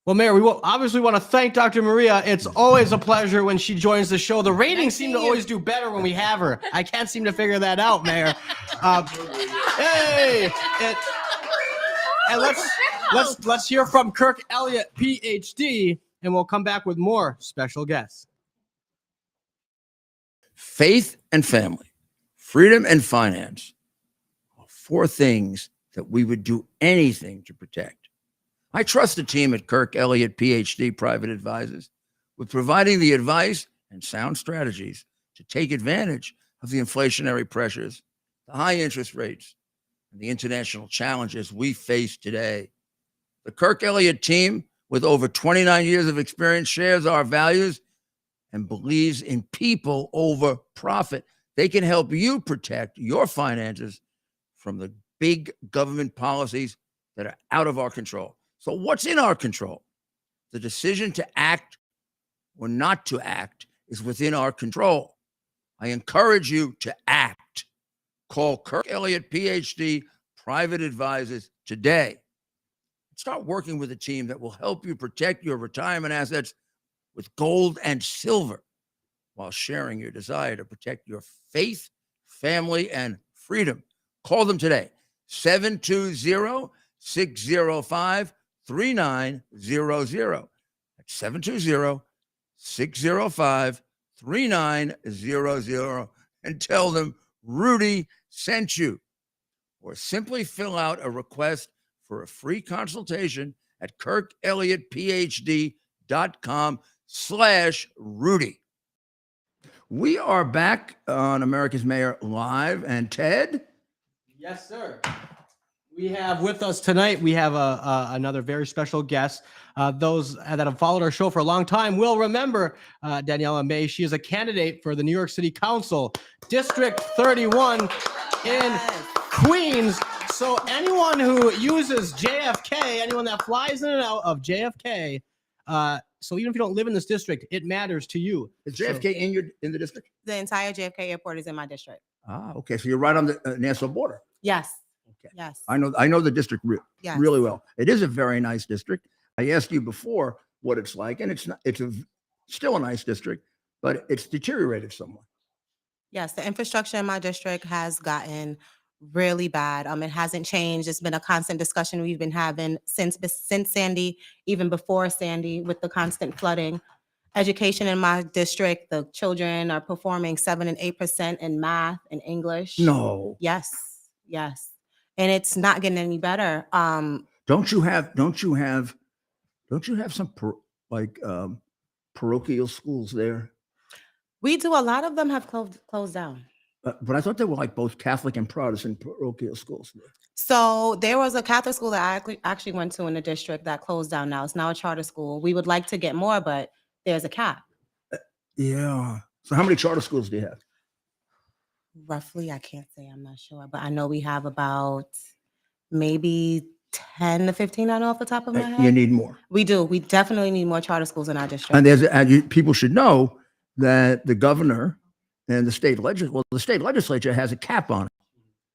E: Well, Mayor, we will obviously want to thank Dr. Maria. It's always a pleasure when she joins the show. The ratings seem to always do better when we have her. I can't seem to figure that out, Mayor. Hey, and let's hear from Kirk Elliott, PhD, and we'll come back with more special guests.
A: Faith and family, freedom and finance are four things that we would do anything to protect. I trust the team at Kirk Elliott, PhD, Private Advisors, with providing the advice and sound strategies to take advantage of the inflationary pressures, the high interest rates, and the international challenges we face today. The Kirk Elliott team, with over 29 years of experience, shares our values and believes in people over profit. They can help you protect your finances from the big government policies that are out of our control. So what's in our control? The decision to act or not to act is within our control. I encourage you to act. Call Kirk Elliott, PhD, Private Advisors today. Start working with a team that will help you protect your retirement assets with gold and silver while sharing your desire to protect your faith, family, and freedom. Call them today, 720-605-3900. That's 720-605-3900, and tell them Rudy sent you. Or simply fill out a request for a free consultation at kirkelliottphd.com/Rudy. We are back on America's Mayor Live, and Ted?
E: Yes, sir. We have with us tonight, we have another very special guest. Those that have followed our show for a long time will remember Daniela May. She is a candidate for the New York City Council, District 31 in Queens. So anyone who uses JFK, anyone that flies in and out of JFK, so even if you don't live in this district, it matters to you.
A: Is JFK in the district?
D: The entire JFK airport is in my district.
A: Ah, okay. So you're right on the Nassau border.
D: Yes.
A: Okay.
D: Yes.
A: I know the district
D: Yes.
A: really well. It is a very nice district. I asked you before what it's like, and still a nice district, but it's deteriorated somewhat.
D: Yes. The infrastructure in my district has gotten really bad. It hasn't changed. It's been a constant discussion we've been having since Sandy, even before Sandy, with the constant flooding. Education in my district, the children are performing 7% and 8% in math and English.
A: No.
D: Yes. Yes. And it's not getting any better.
A: Don't you have some parochial schools there?
D: We do. A lot of them have closed down.
A: But I thought they were like both Catholic and Protestant parochial schools.
D: So there was a Catholic school that I actually went to in the district that closed down now. It's now a charter school. We would like to get more, but there's a cap.
A: Yeah. So how many charter schools do you have?
D: Roughly, I can't say, I'm not sure, but I know we have about maybe 10 to 15, I know off the top of my head.
A: You need more.
D: We do. We definitely need more charter schools in our district.
A: And people should know that the governor and the state legislature has a cap on it.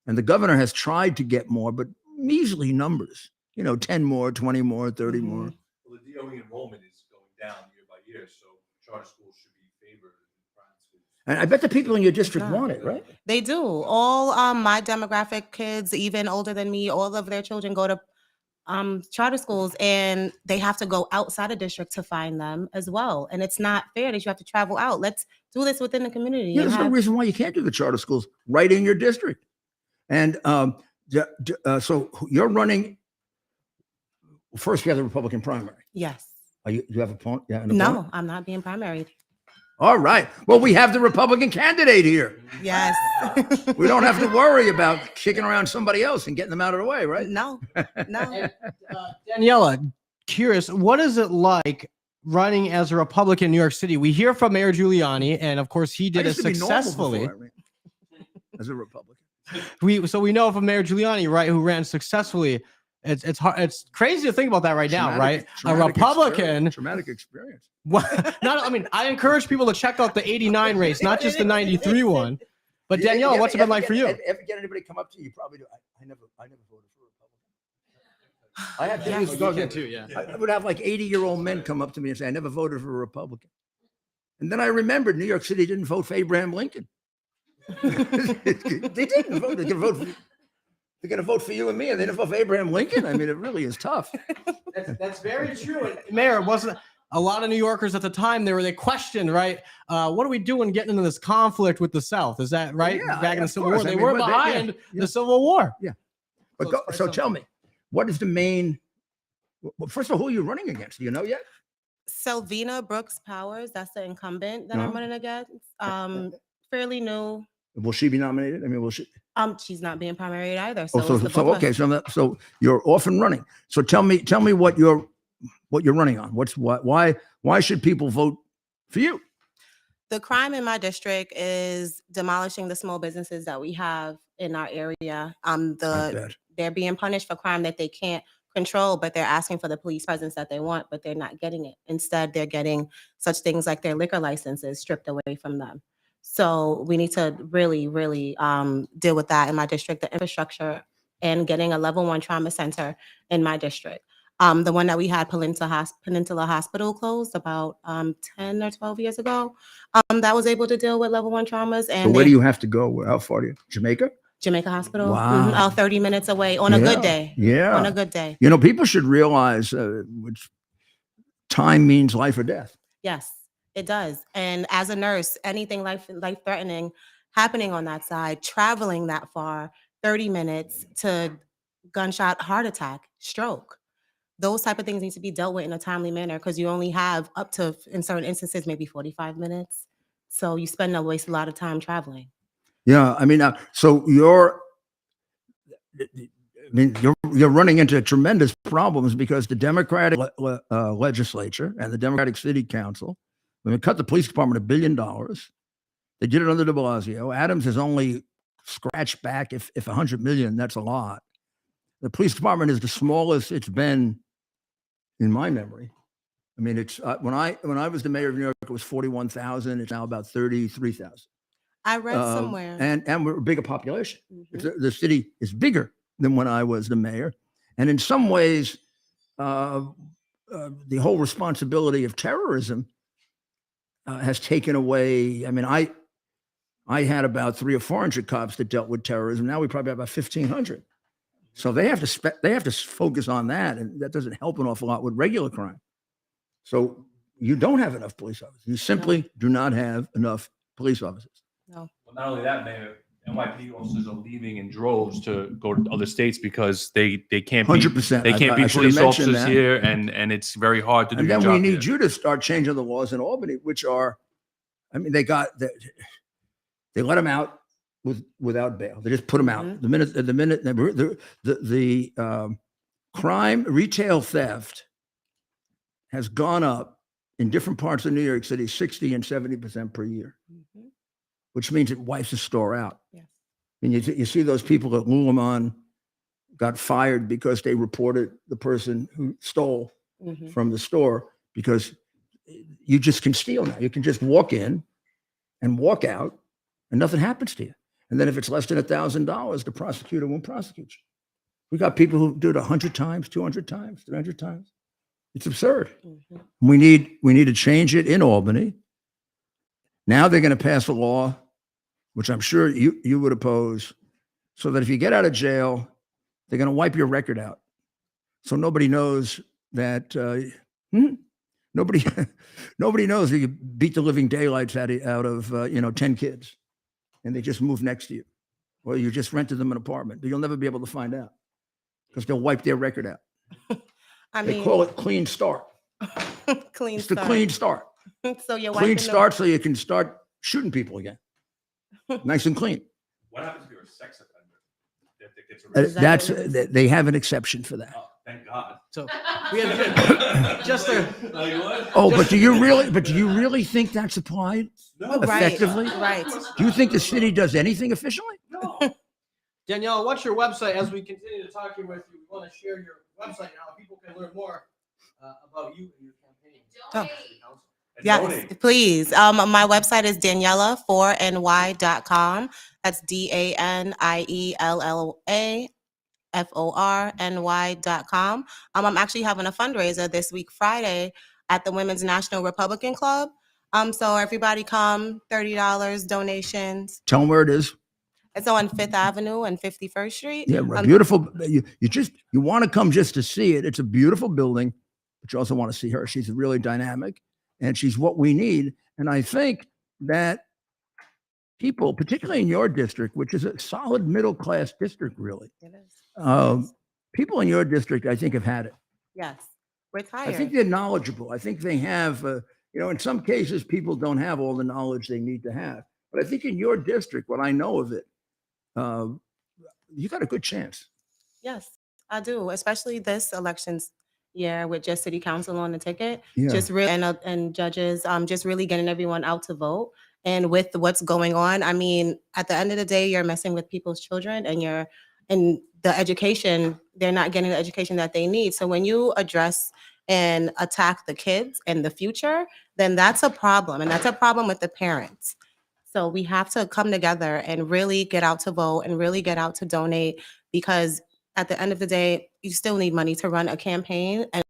A: And the governor has tried to get more, but measly numbers, 10 more, 20 more, 30 more.
C: Well, the DOE enrollment is going down year by year, so charter schools should be favored in private schools.
A: And I bet the people in your district want it, right?
D: They do. All my demographic kids, even older than me, all of their children go to charter schools, and they have to go outside of district to find them as well. And it's not fair that you have to travel out. Let's do this within the community.
A: Yeah, there's no reason why you can't do the charter schools right in your district. And so you're running. First, we have the Republican primary.
D: Yes.
A: Do you have a opponent? Yeah,
D: No, I'm not being primaried.
A: All right. Well, we have the Republican candidate here.
D: Yes.
A: We don't have to worry about kicking around somebody else and getting them out of the way, right?
D: No.
E: Daniela, curious, what is it like running as a Republican in New York City? We hear from Mayor Giuliani, and of course, he did it successfully.
A: As a Republican.
E: We know from Mayor Giuliani, right, who ran successfully It's hard. It's crazy to think about that right now, right? A
A: Traumatic
E: Republican.
A: Traumatic experience.
E: I mean, I encourage people to check out the 89 race, not just the 93 one. But Danielle, what's it been like for you?
A: Ever get anybody come up to you? You probably do. I never voted for a Republican. I have
D: Yes.
E: You can too, yeah.
A: I would have like 80-year-old men come up to me and say, I never voted for a Republican. And then I remembered New York City didn't vote for Abraham Lincoln. They didn't vote. They're going to vote for you and me, and they didn't vote for Abraham Lincoln. I mean, it really is tough.
E: That's very true. And Mayor, wasn't a lot of New Yorkers at the time, they questioned, right? What are we doing getting into this conflict with the South? Is that right?
A: Yeah,
E: Back in the
A: of
E: Civil
A: course.
E: War,
A: I
E: they
A: mean,
E: were
A: but
E: behind
A: yeah.
E: the Civil War.
A: Yeah.
E: So
A: But
E: it's
A: so
E: quite
A: tell
E: something.
A: me, what is the main? Well, first of all, who are you running against? Do you know yet?
D: Selvina Brooks Powers, that's the incumbent that I'm
A: Uh-huh.
D: running against. Fairly new.
A: Will she be nominated? I mean, will she?
D: She's not being primaried either.
A: Oh,
D: So, it's the
A: so
D: both of
A: okay,
D: us.
A: so you're off and running. So tell me what you're running on. Why should people vote for you?
D: The crime in my district is demolishing the small businesses that we have in our area.
A: I bet.
D: They're being punished for crime that they can't control, but they're asking for the police presence that they want, but they're not getting it. Instead, they're getting such things like their liquor licenses stripped away from them. So we need to really, really deal with that in my district, the infrastructure and getting a level 1 trauma center in my district. The one that we had, Peninsula Hospital, closed about 10 or 12 years ago. That was able to deal with level 1 traumas.
A: So
D: And
A: where do you have to go? How far do you? Jamaica?
D: Jamaica Hospital,
A: Wow.
D: 30 minutes away on a good day.
A: Yeah.
D: On a good day.
A: You know, people should realize which time means life or death.
D: Yes, it does. And as a nurse, anything life-threatening happening on that side, traveling that far, 30 minutes to gunshot, heart attack, stroke. Those type of things need to be dealt with in a timely manner because you only have up to, in certain instances, maybe 45 minutes. So you waste a lot of time traveling.
A: Yeah, I mean, so you're running into tremendous problems because the Democratic legislature and the Democratic City Council, when they cut the police department $1 billion, they did it under de Blasio. Adams has only scratched back if 100 million, that's a lot. The police department is the smallest it's been in my memory. I mean, it's when I was the mayor of New York, it was 41,000. It's now about 33,000.
D: I read somewhere.
A: And we're a bigger population.
D: Mhm.
A: The city is bigger than when I was the mayor. And in some ways, the whole responsibility of terrorism has taken away. I mean, I had about 300 or 400 cops that dealt with terrorism. Now we probably have about 1,500. So they have to focus on that. And that doesn't help an awful lot with regular crime. So you don't have enough police officers. You simply do not have enough police officers.
D: No.
C: Well, not only that, Mayor, NYPD officers are leaving in droves to go to other states because they can't be
A: 100%.
C: they can't be
A: I should have
C: police
A: mentioned
C: officers
A: that.
C: here, and it's very hard to do
A: And
C: your
A: then we
C: job
A: need
C: here.
A: you to start changing the laws in Albany, which are, I mean, they let them out without bail. They just put them out.
D: Mhm.
A: The minute the crime, retail theft has gone up in different parts of New York City, 60 and 70% per year,
D: Mhm.
A: which means it wipes the store out.
D: Yes.
A: And you see those people at Lululemon got fired because they reported the person who stole
D: Mhm.
A: from the store, because you just can steal now. You can just walk in and walk out and nothing happens to you. And then if it's less than $1,000, the prosecutor won't prosecute you. We got people who do it 100 times, 200 times, 300 times. It's absurd.
D: Mhm.
A: We need to change it in Albany. Now they're going to pass a law, which I'm sure you would oppose, so that if you get out of jail, they're going to wipe your record out. So nobody knows that nobody knows that you beat the living daylights out of 10 kids, and they just moved next to you, or you just rented them an apartment. But you'll never be able to find out because they'll wipe their record out. They call it clean start.
D: Clean
A: It's the
D: start.
A: clean start.
D: So you're
A: Clean
D: wiping
A: start so you can start shooting people again. Nice and clean.
C: What happens if you're a sex offender that gets
D: Is
C: arrested?
D: that what it is?
A: They have an exception for that.
C: Oh, thank God.
E: So we had just a
C: Like what?
A: Oh, but do you really think that's applied?
C: No,
D: Right.
A: Effectively?
D: Right.
A: Do you think the city does anything efficiently?
C: No.
E: Danielle, what's your website as we continue to talk here with you? want to share your website and how people can learn more about you and your campaign.
D: Oh.
C: And
D: Yes,
C: donate.
D: please. My website is Daniella4ny.com. That's DANIELLAFORNY.com. I'm actually having a fundraiser this week, Friday, at the Women's National Republican Club. So everybody come, $30 donations.
A: Tell them where it is.
D: It's on 5th Avenue and 51st Street.
A: Yeah, beautiful. You want to come just to see it. It's a beautiful building, but you also want to see her. She's really dynamic, and she's what we need. And I think that people, particularly in your district, which is a solid middle class district, really,
D: It is.
A: people in your district, I think, have had it.
D: Yes, we're
A: I
D: tired.
A: think they're knowledgeable. I think they have, in some cases, people don't have all the knowledge they need to have. But I think in your district, what I know of it, you got a good chance.
D: Yes, I do, especially this elections year with just city council on the ticket.
A: Yeah.
D: Just really and judges, just really getting everyone out to vote. And with what's going on, I mean, at the end of the day, you're messing with people's children, and the education, they're not getting the education that they need. So when you address and attack the kids and the future, then that's a problem, and that's a problem with the parents. So we have to come together and really get out to vote and really get out to donate, because at the end of the day, you still need money to run a campaign and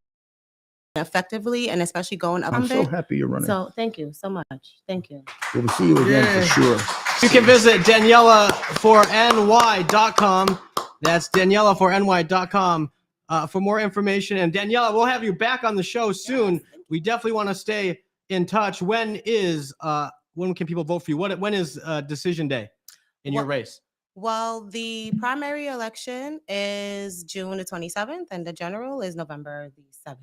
D: effectively, and especially going up.
A: I'm so happy you're running.
D: So thank you so much. Thank you.
A: We'll see you again
E: Yeah.
A: for sure.
E: You can visit Daniella4ny.com. That's Daniella4ny.com for more information. And Daniella, we'll have you back on the show soon. We definitely want to stay in touch. When can people vote for you? When is decision day in your
D: Well,
E: race?
D: Well, the primary election is June the 27th, and the general is November the 7th.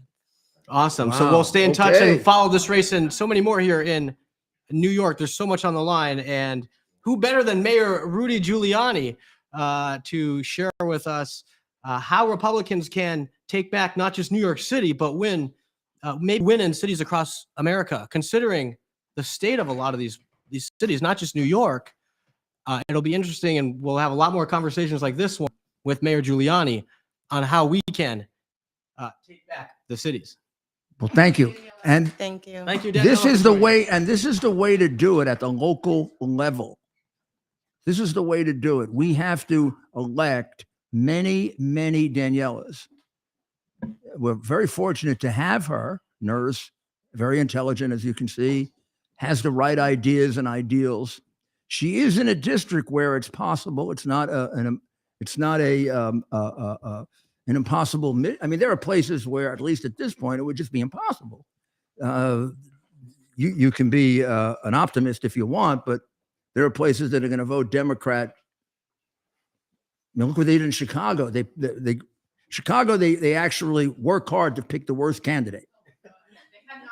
E: Awesome. So
A: Wow.
E: we'll stay in touch
A: Okay.
E: and follow this race and so many more here in New York. There's so much on the line. And who better than Mayor Rudy Giuliani to share with us how Republicans can take back not just New York City, but maybe win in cities across America, considering the state of a lot of these cities, not just New York. It'll be interesting, and we'll have a lot more conversations like this one with Mayor Giuliani on how we can take back the cities.
A: Well, thank you. And
D: Thank you.
E: Thank you,
A: this
E: Daniella,
A: is
E: for
A: the
E: joining.
A: way, and this is the way to do it at the local level. This is the way to do it. We have to elect many, many Daniellas. We're very fortunate to have her, nurse, very intelligent, as you can see, has the right ideas and ideals. She is in a district where it's possible. It's not an impossible. I mean, there are places where, at least at this point, it would just be impossible. You can be an optimist if you want, but there are places that are going to vote Democrat. Look what they did in Chicago. They actually work hard to pick the worst candidate.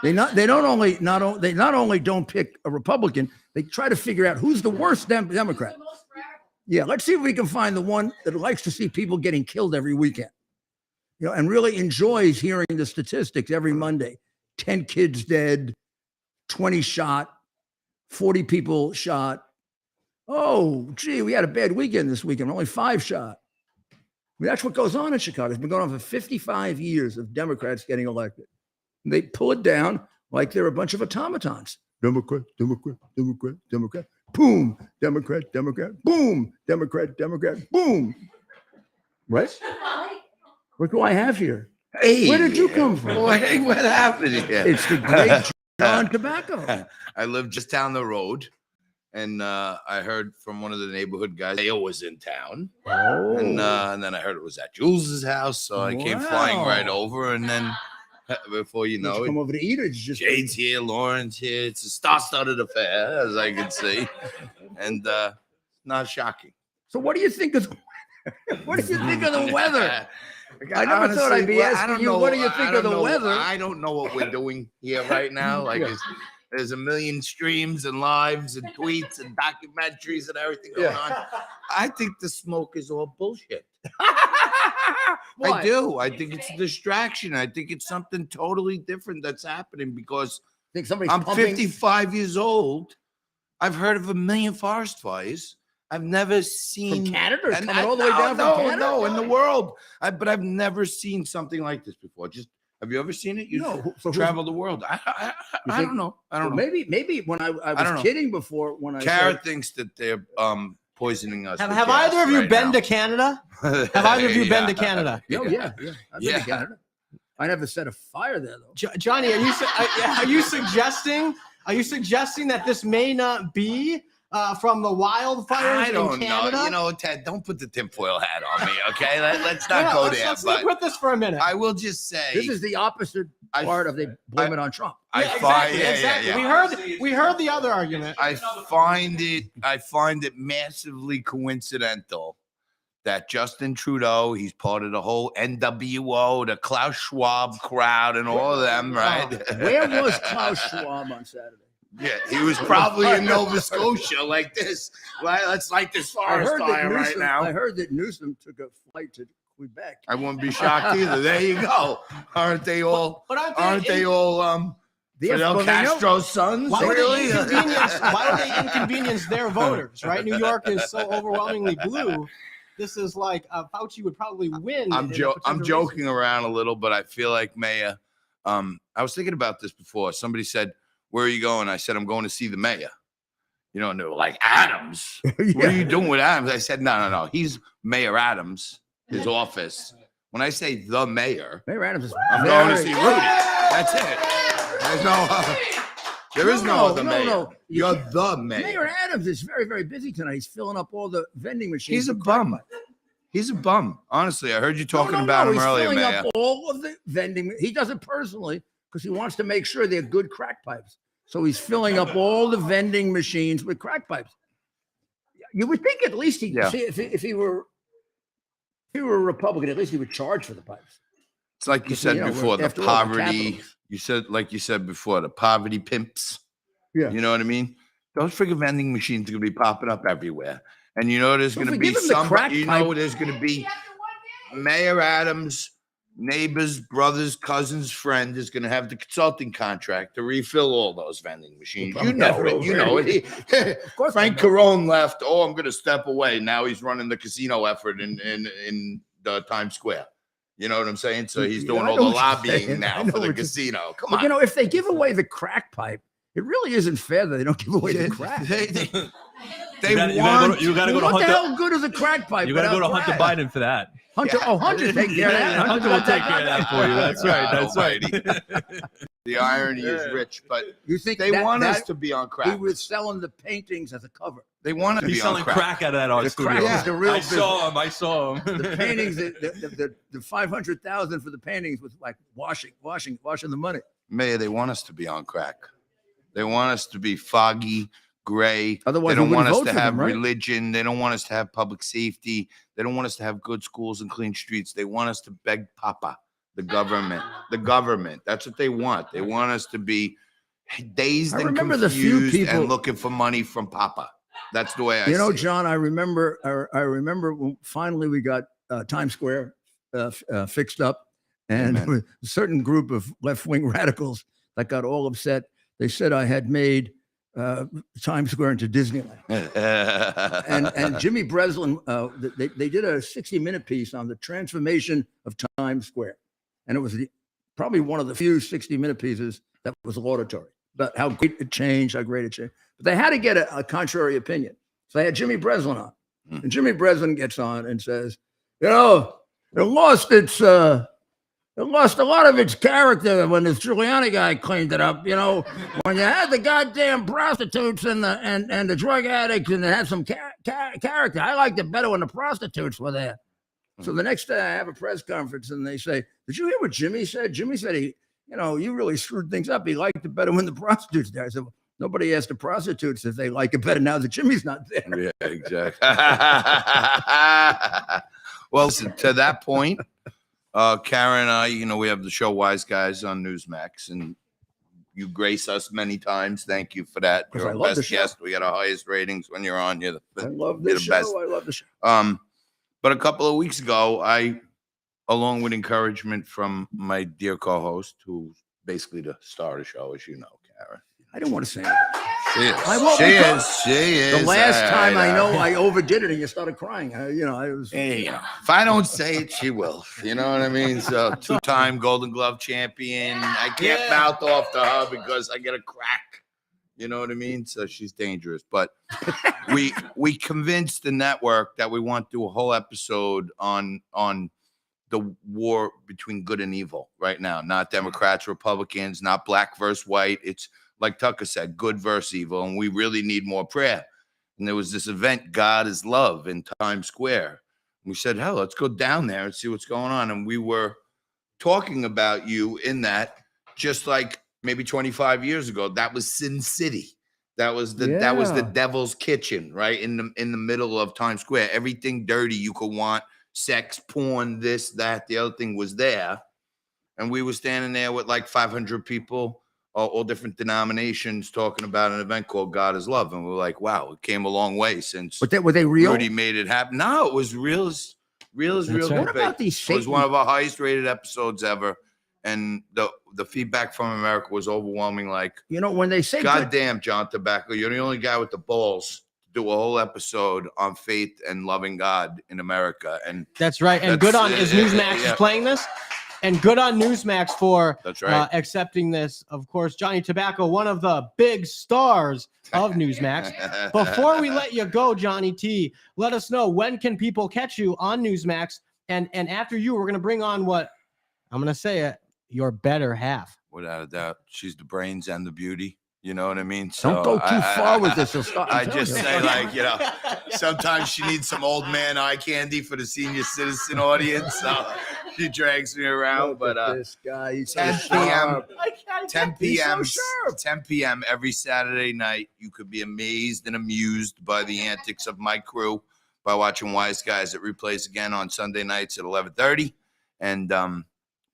A: They not only don't pick a Republican, they try to figure out who's the worst Democrat. Yeah, let's see if we can find the one that likes to see people getting killed every weekend, and really enjoys hearing the statistics every Monday. 10 kids dead, 20 shot, 40 people shot. Oh, gee, we had a bad weekend this weekend. Only 5 shot. I mean, that's what goes on in Chicago. It's been going on for 55 years of Democrats getting elected. And they pull it down like they're a bunch of automatons. Democrat, Democrat, Democrat, Democrat. Boom, Democrat, Democrat. Boom, Democrat, Democrat. Boom. Right? What do I have here?
F: Hey,
A: Where did you come from?
F: What happened here?
A: It's the great John Tobacco.
F: I live just down the road, and I heard from one of the neighborhood guys. Dale was in town, and then I heard it was at Jules's house, so I came flying right
A: Wow.
F: over, and then before you
A: Did
F: know
A: you
F: it,
A: come over to eat, or did you just
F: Jade's here, Lauren's here. It's a star-studded affair, as I can see, and not shocking.
A: So what do you think of what do you think of the weather? I never
F: Honestly,
A: thought I'd be
F: well, I
A: asking
F: don't
A: you,
F: know-
A: what do you
F: I
A: think
F: don't
A: of the
F: know-
A: weather?
F: I don't know what we're doing here right now. Like,
A: Yeah.
F: there's a million streams and lives and tweets and documentaries and everything going on. I think the smoke is all bullshit. I
A: Why?
F: do. I think it's a distraction. I think it's something totally different that's happening because
A: Think somebody's
F: I'm
A: pumping?
F: 55 years old. I've heard of a million forest fires. I've never
A: From
F: seen
A: Canada? It's
F: and
A: coming
F: I-
A: all the way
F: no,
A: down from
F: no,
A: Canada?
F: no, in the world. But I've never seen something like this before. Just have you ever seen it? You
A: No. So who's-
F: travel the world. I
A: You
F: I
A: think-
F: don't know. I
A: well,
F: don't know.
A: maybe when I
F: don't
A: was
F: know.
A: kidding before when I
F: Kara
A: said,
F: thinks that they're poisoning us.
E: Have
F: with
E: either
F: gas
E: of you
F: right
E: been
F: now.
E: to Canada? Have either of you been to Canada?
A: oh yeah, I've been
F: Yeah.
A: to Canada. I never set a fire there though.
E: Johnny, are you suggesting that this may not be from the wildfires
F: I don't
E: in Canada?
F: know. You know, Ted, don't put the tinfoil hat on me, okay? Let's not
E: No,
F: go
E: let's,
F: there.
E: let's
F: But
E: stick with this for a minute.
F: I will just say,
A: This is the opposite
F: I-
A: part of they blame it on Trump.
F: I
E: Yeah,
F: find,
E: exactly.
F: yeah.
E: We heard the other argument.
F: I find it massively coincidental that Justin Trudeau, he's part of the whole NWO, the Klaus Schwab crowd, and all of them, right?
A: Where was Klaus Schwab on Saturday?
F: Yeah, he was probably in Nova Scotia, like this. Right, let's light this forest fire right now.
A: I heard that Newsom took a flight to Quebec.
F: I wouldn't be shocked either. There you go. Aren't they all?
E: But
F: Aren't they all? Fidel
A: well, they know-
F: Castro's sons?
E: Why would,
F: Really?
E: they inconvenience their voters, right? New York is so overwhelmingly blue. This is like Fauci would probably win.
F: I'm
E: in a potential
F: joking
E: race.
F: around a little, but I feel like Mayor. I was thinking about this before. Somebody said, "Where are you going?" I said, "I'm going to see the mayor." You know, and they were like, "Adams, what are you doing with Adams?" I said, "No. He's Mayor Adams, his office." When I say the mayor,
A: Mayor Adams is
F: I'm going to see Rudy. That's it. There's no. There is no other mayor.
A: no.
F: You're the mayor.
A: Mayor Adams is very, very busy tonight. He's filling up all the vending machines.
F: He's a
A: with crack
F: bum.
A: pipes.
F: He's a bum. Honestly, I heard you talking
A: No,
F: about him
A: he's
F: earlier,
A: filling
F: Mayor.
A: up all of the vending. He does it personally because he wants to make sure they're good crack pipes. So he's filling up all the vending machines with crack pipes. You would think at least he,
F: Yeah.
A: see, if he were a Republican, at least he would charge for the pipes.
F: It's like you
A: Because,
F: said
A: you know,
F: before, the
A: after all, we're
F: poverty.
A: capitalists.
F: You said, like you said before, the poverty pimps.
A: Yeah.
F: You know what I mean? Those freaking vending machines are gonna be popping up everywhere, and you know there's
A: So if
F: gonna
A: we
F: be
A: give him the
F: some.
A: crack
F: You know
A: pipe-
F: there's gonna be Mayor Adams' neighbors, brothers, cousins, friend is gonna have the consulting contract to refill all those vending machines. You know it. You know it.
A: Of course,
F: Frank Carone left. Oh, I'm gonna step away. Now he's running the casino effort in the Times Square. You know what I'm saying? So he's
A: Yeah,
F: doing
A: I
F: all
A: know
F: the
A: what you're
F: lobbying
A: saying. I
F: now
A: know
F: for the
A: what you're-
F: casino. Come
A: But
F: on.
A: you know, if they give away the crack pipe, it really isn't fair that they don't give away the crack.
F: They
G: You gotta
F: want.
G: you gotta go to
A: What the
G: Hunter.
A: hell good is a crack pipe?
G: You gotta go to
A: without
G: Hunter
A: crack?
G: Biden for that.
A: Hunter,
F: Yeah.
A: oh, Hunter, take care of that.
G: Hunter will take care of that for you. That's right. That's right.
F: The irony is rich, but
A: You think
F: they
A: that,
F: want us
A: that
F: to be on
A: he
F: crack.
A: was selling the paintings as a cover?
F: They want to
G: He's
F: be on
G: selling crack out of that art
A: The
G: studio.
A: crack is the real
G: I
A: business.
G: saw him. I saw him.
A: The paintings, the 500,000 for the paintings was like washing the money.
F: Mayor, they want us to be on crack. They want us to be foggy, gray.
A: Otherwise,
F: they
A: we
F: don't want
A: wouldn't
F: us
A: vote
F: to
A: for
F: have
A: them, right?
F: religion. They don't want us to have public safety. They don't want us to have good schools and clean streets. They want us to beg Papa, the government. The government. That's what they want. They want us to be dazed
A: I
F: and
A: remember the few
F: confused
A: people-
F: and looking for money from Papa. That's the way I
A: You know,
F: see it.
A: John, I remember when finally we got Times Square fixed up, and
F: Amen.
A: with a certain group of left-wing radicals that got all upset. They said I had made Times Square into Disneyland. And Jimmy Breslin, they did a 60-minute piece on the transformation of Times Square, and it was probably one of the few 60-minute pieces that was laudatory about how great it changed, how great it changed. But they had to get a contrary opinion, so they had Jimmy Breslin on, and Jimmy Breslin gets on and says, "You know, it lost a lot of its character when this Giuliani guy cleaned it up. You know, when you had the goddamn prostitutes and the drug addicts and it had some character. I liked it better when the prostitutes were there." So the next day I have a press conference and they say, "Did you hear what Jimmy said? Jimmy said you really screwed things up. He liked it better when the prostitutes there." I said, "Well, nobody asked the prostitutes if they like it better now that Jimmy's not there."
F: Yeah, exactly. Well, listen, to that point, Karen and I, we have the show Wise Guys on Newsmax, and you grace us many times. Thank you for that.
A: 'Cause
F: You're
A: I
F: our
A: love the
F: best
A: show.
F: guest. We get our highest ratings when you're on. You're
A: I
F: the
A: love
F: You're
A: the
F: the
A: show.
F: best.
A: I love the show.
F: But a couple of weeks ago, I, along with encouragement from my dear co-host, who's basically the star of the show, as you know, Karen.
A: I didn't want to say anything.
F: She is.
A: I won't
F: She
A: because
F: is. She is.
A: The last time I know
F: I
A: I overdid it and you started crying. I was.
F: Hey, if I don't say it, she will. You know what I mean? So, two-time Golden Glove champion. I can't mouth off to her because I get a crack. You know what I mean? So she's dangerous. But we convinced the network that we want to do a whole episode on the war between good and evil right now. Not Democrats, Republicans, not black versus white. It's like Tucker said, good versus evil. And we really need more prayer. And there was this event, God is Love, in Times Square. We said, hell, let's go down there and see what's going on. And we were talking about you in that, just like maybe 25 years ago. That was Sin City. That was the devil's kitchen, right? In the middle of Times Square. Everything dirty you could want, sex, porn, this, that, the other thing was there. And we were standing there with like 500 people, all different denominations, talking about an event called God is Love. And we're like, wow, it came a long way since
A: Were they real?
F: Rudy made it happen. No, it was real as real.
A: What about these
F: It was one of our highest rated episodes ever. And the feedback from America was overwhelming. Like,
A: when they say
F: God damn, John Tobacco, you're the only guy with the balls to do a whole episode on faith and loving God in America. And
E: That's right. And good on is Newsmax is playing this. And good on Newsmax for accepting this. Of course, Johnny Tobacco, one of the big stars of Newsmax. Before we let you go, Johnny T, let us know, when can people catch you on Newsmax? And after you, we're going to bring on what, I'm going to say it, your better half.
F: Without a doubt, she's the brains and the beauty. You know what I mean?
A: Don't go too far with this.
F: I just say, like, sometimes she needs some old man eye candy for the senior citizen audience. So she drags me around. But
A: this guy, he's
F: 10 p.m. 10 p.m. every Saturday night. You could be amazed and amused by the antics of my crew by watching Wise Guys. It replays again on Sunday nights at 11:30. And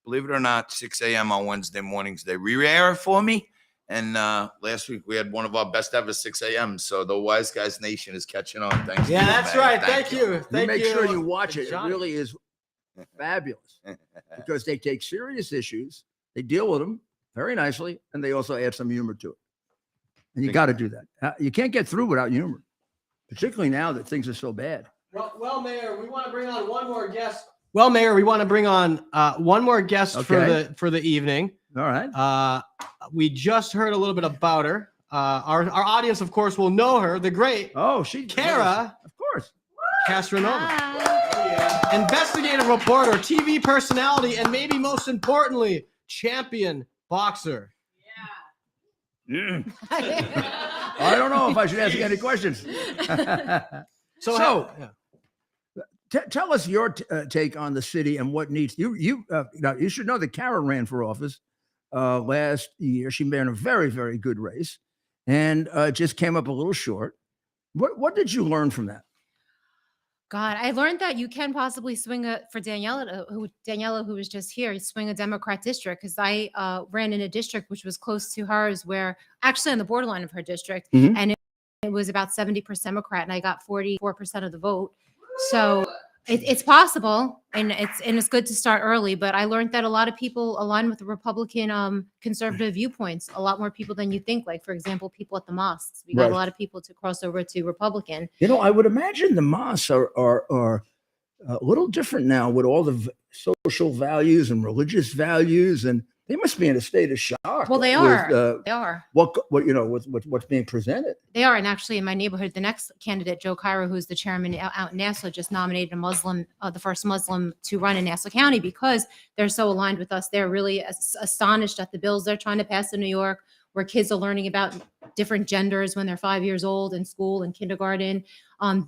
F: believe it or not, 6 a.m. on Wednesday mornings. They re-air it for me. And last week we had one of our best ever 6 a.m. So the Wise Guys Nation is catching on. Thanks.
E: Yeah,
F: to you,
E: that's
F: man.
E: right. Thank you.
A: Make sure you watch it.
E: Johnny.
A: It really is fabulous because they take serious issues, they deal with them very nicely, and they also add some humor to it. And you got to do that. You can't get through without humor, particularly now that things are so bad.
E: Well, Mayor, we want to bring on one more guest. Well, Mayor, we want to bring on one more guest for the evening.
A: All right.
E: We just heard a little bit about her. Our audience, of course, will know her. The great Kara,
A: of course,
E: Castronova, investigative reporter, TV personality, and maybe most importantly, champion boxer.
A: Yeah. I don't know if I should ask you any questions. Tell us your take on the city and what needs. You should know that Kara ran for office last year. She ran a very, very good race and just came up a little short. What did you learn from that?
H: God, I learned that you can possibly swing for Daniela, who was just here, swing a Democrat district, because I ran in a district which was close to hers, where actually on the borderline of her district, and it was about 70% Democrat, and I got 44% of the vote. So it's possible, and it's good to start early. But I learned that a lot of people align with the Republican conservative viewpoints, a lot more people than you think. Like, for example, people at the mosques. We got a lot of people to cross over to Republican.
A: I would imagine the mosques are a little different now with all the social values and religious values, and they must be in a state of shock.
H: Well, they are. They are.
A: What's being presented.
H: They are. And actually, in my neighborhood, the next candidate, Joe Cairo, who's the chairman out in Nassau, just nominated a Muslim, the first Muslim to run in Nassau County, because they're so aligned with us. They're really astonished at the bills they're trying to pass in New York, where kids are learning about different genders when they're 5 years old in school and kindergarten.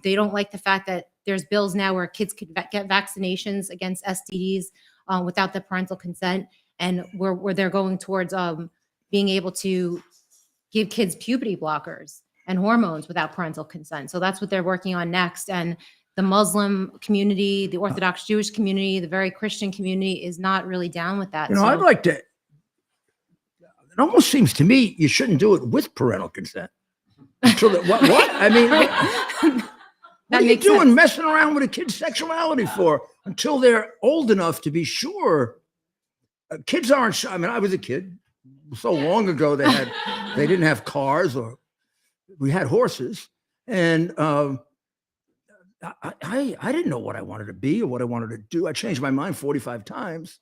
H: They don't like the fact that there's bills now where kids could get vaccinations against STDs without the parental consent. And where they're going towards being able to give kids puberty blockers and hormones without parental consent. So that's what they're working on next. And the Muslim community, the Orthodox Jewish community, the very Christian community is not really down with that.
A: I'd like to. It almost seems to me you shouldn't do it with parental consent. What? I mean, what are you doing messing around with a kid's sexuality for until they're old enough to be sure? Kids aren't shy. I mean, I was a kid. so long ago they didn't have cars, or we had horses, and I didn't know what I wanted to be or what I wanted to do. I changed my mind 45 times.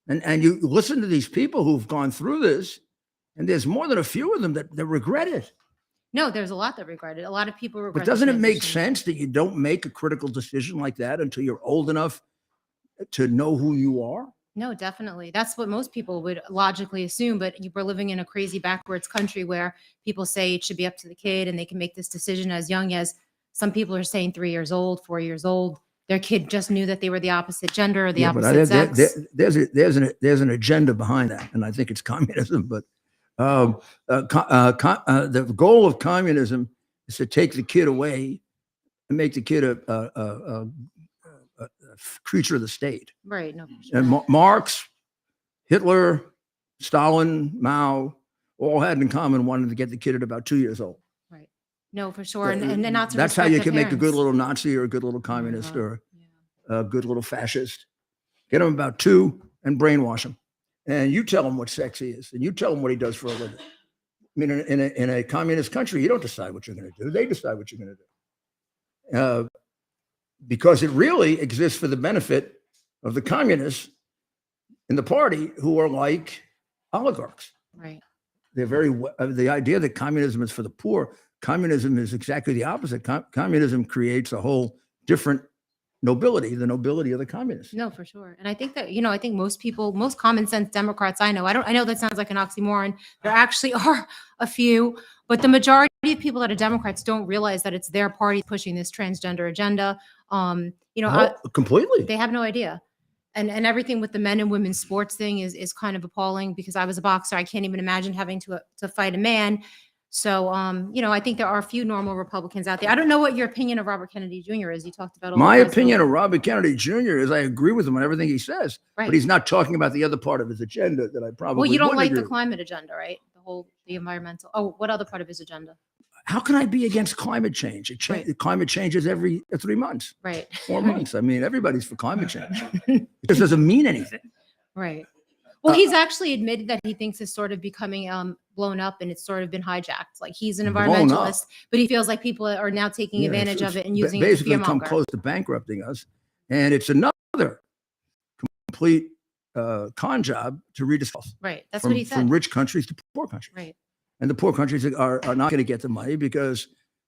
A: And you listen to these people who've gone through this, and there's more than a few of them that regret it.
H: No, there's a lot that regret it. A lot of people regret.
A: But
H: the
A: doesn't it make
H: transition.
A: sense that you don't make a critical decision like that until you're old enough to know who you are?
H: No, definitely. That's what most people would logically assume. But we're living in a crazy backwards country where people say it should be up to the kid and they can make this decision as young as some people are saying 3 years old, 4 years old. Their kid just knew that they were the opposite gender or the
A: Yeah, but
H: opposite sex.
A: there's an agenda behind that, and I think it's communism. But the goal of communism is to take the kid away and make the kid a creature of the state.
H: Right. No. for sure.
A: And Marx, Hitler, Stalin, Mao all had in common wanting to get the kid at about 2 years old.
H: Right. No, for sure. And not to
A: That's how
H: respect
A: you
H: the
A: can make a good
H: parents.
A: little Nazi or a good little communist
H: God.
A: or
H: Yeah.
A: a good little fascist. Get them about 2 and brainwash them. And you tell him what sex is, and you tell him what he does for a living. I mean, in a communist country, you don't decide what you're going to do. They decide what you're going to do. Because it really exists for the benefit of the communists in the party who are like oligarchs.
H: Right.
A: They're the idea that communism is for the poor. Communism is exactly the opposite. Communism creates a whole different nobility, the nobility of the communists.
H: No, for sure. And I think that, I think most people, most common sense Democrats I know that sounds like an oxymoron. There actually are a few, but the majority of people that are Democrats don't realize that it's their party pushing this transgender agenda.
A: Completely.
H: They have no idea. And everything with the men and women's sports thing is kind of appalling because I was a boxer. I can't even imagine having to fight a man. So, I think there are a few normal Republicans out there. I don't know what your opinion of Robert Kennedy Jr. is. You talked about all
A: My
H: of this,
A: opinion
H: so-
A: of Robert Kennedy Jr. is I agree with him on everything he says,
H: Right.
A: but he's not talking about the other part of his agenda that I probably
H: Well, you don't
A: would
H: like
A: agree
H: the
A: with.
H: climate agenda, right? The environmental. Oh, what other part of his agenda?
A: How can I be against climate change?
H: Right.
A: Climate changes every 3 months,
H: Right.
A: 4 months. I mean, everybody's for climate change. It just doesn't mean anything.
H: Right. Well, he's actually admitted that he thinks it's sort of becoming blown up and it's sort of been hijacked. Like he's an
A: Blown up.
H: environmentalist, but he feels like people are now taking
A: Yeah,
H: advantage
A: it's
H: of it and using it to
A: basically come
H: fearmonger.
A: close to bankrupting us. And it's another complete con job to redistribute
H: Right. That's what he
A: from
H: said.
A: rich countries to poor countries.
H: Right.
A: And the poor countries are not going to get the money because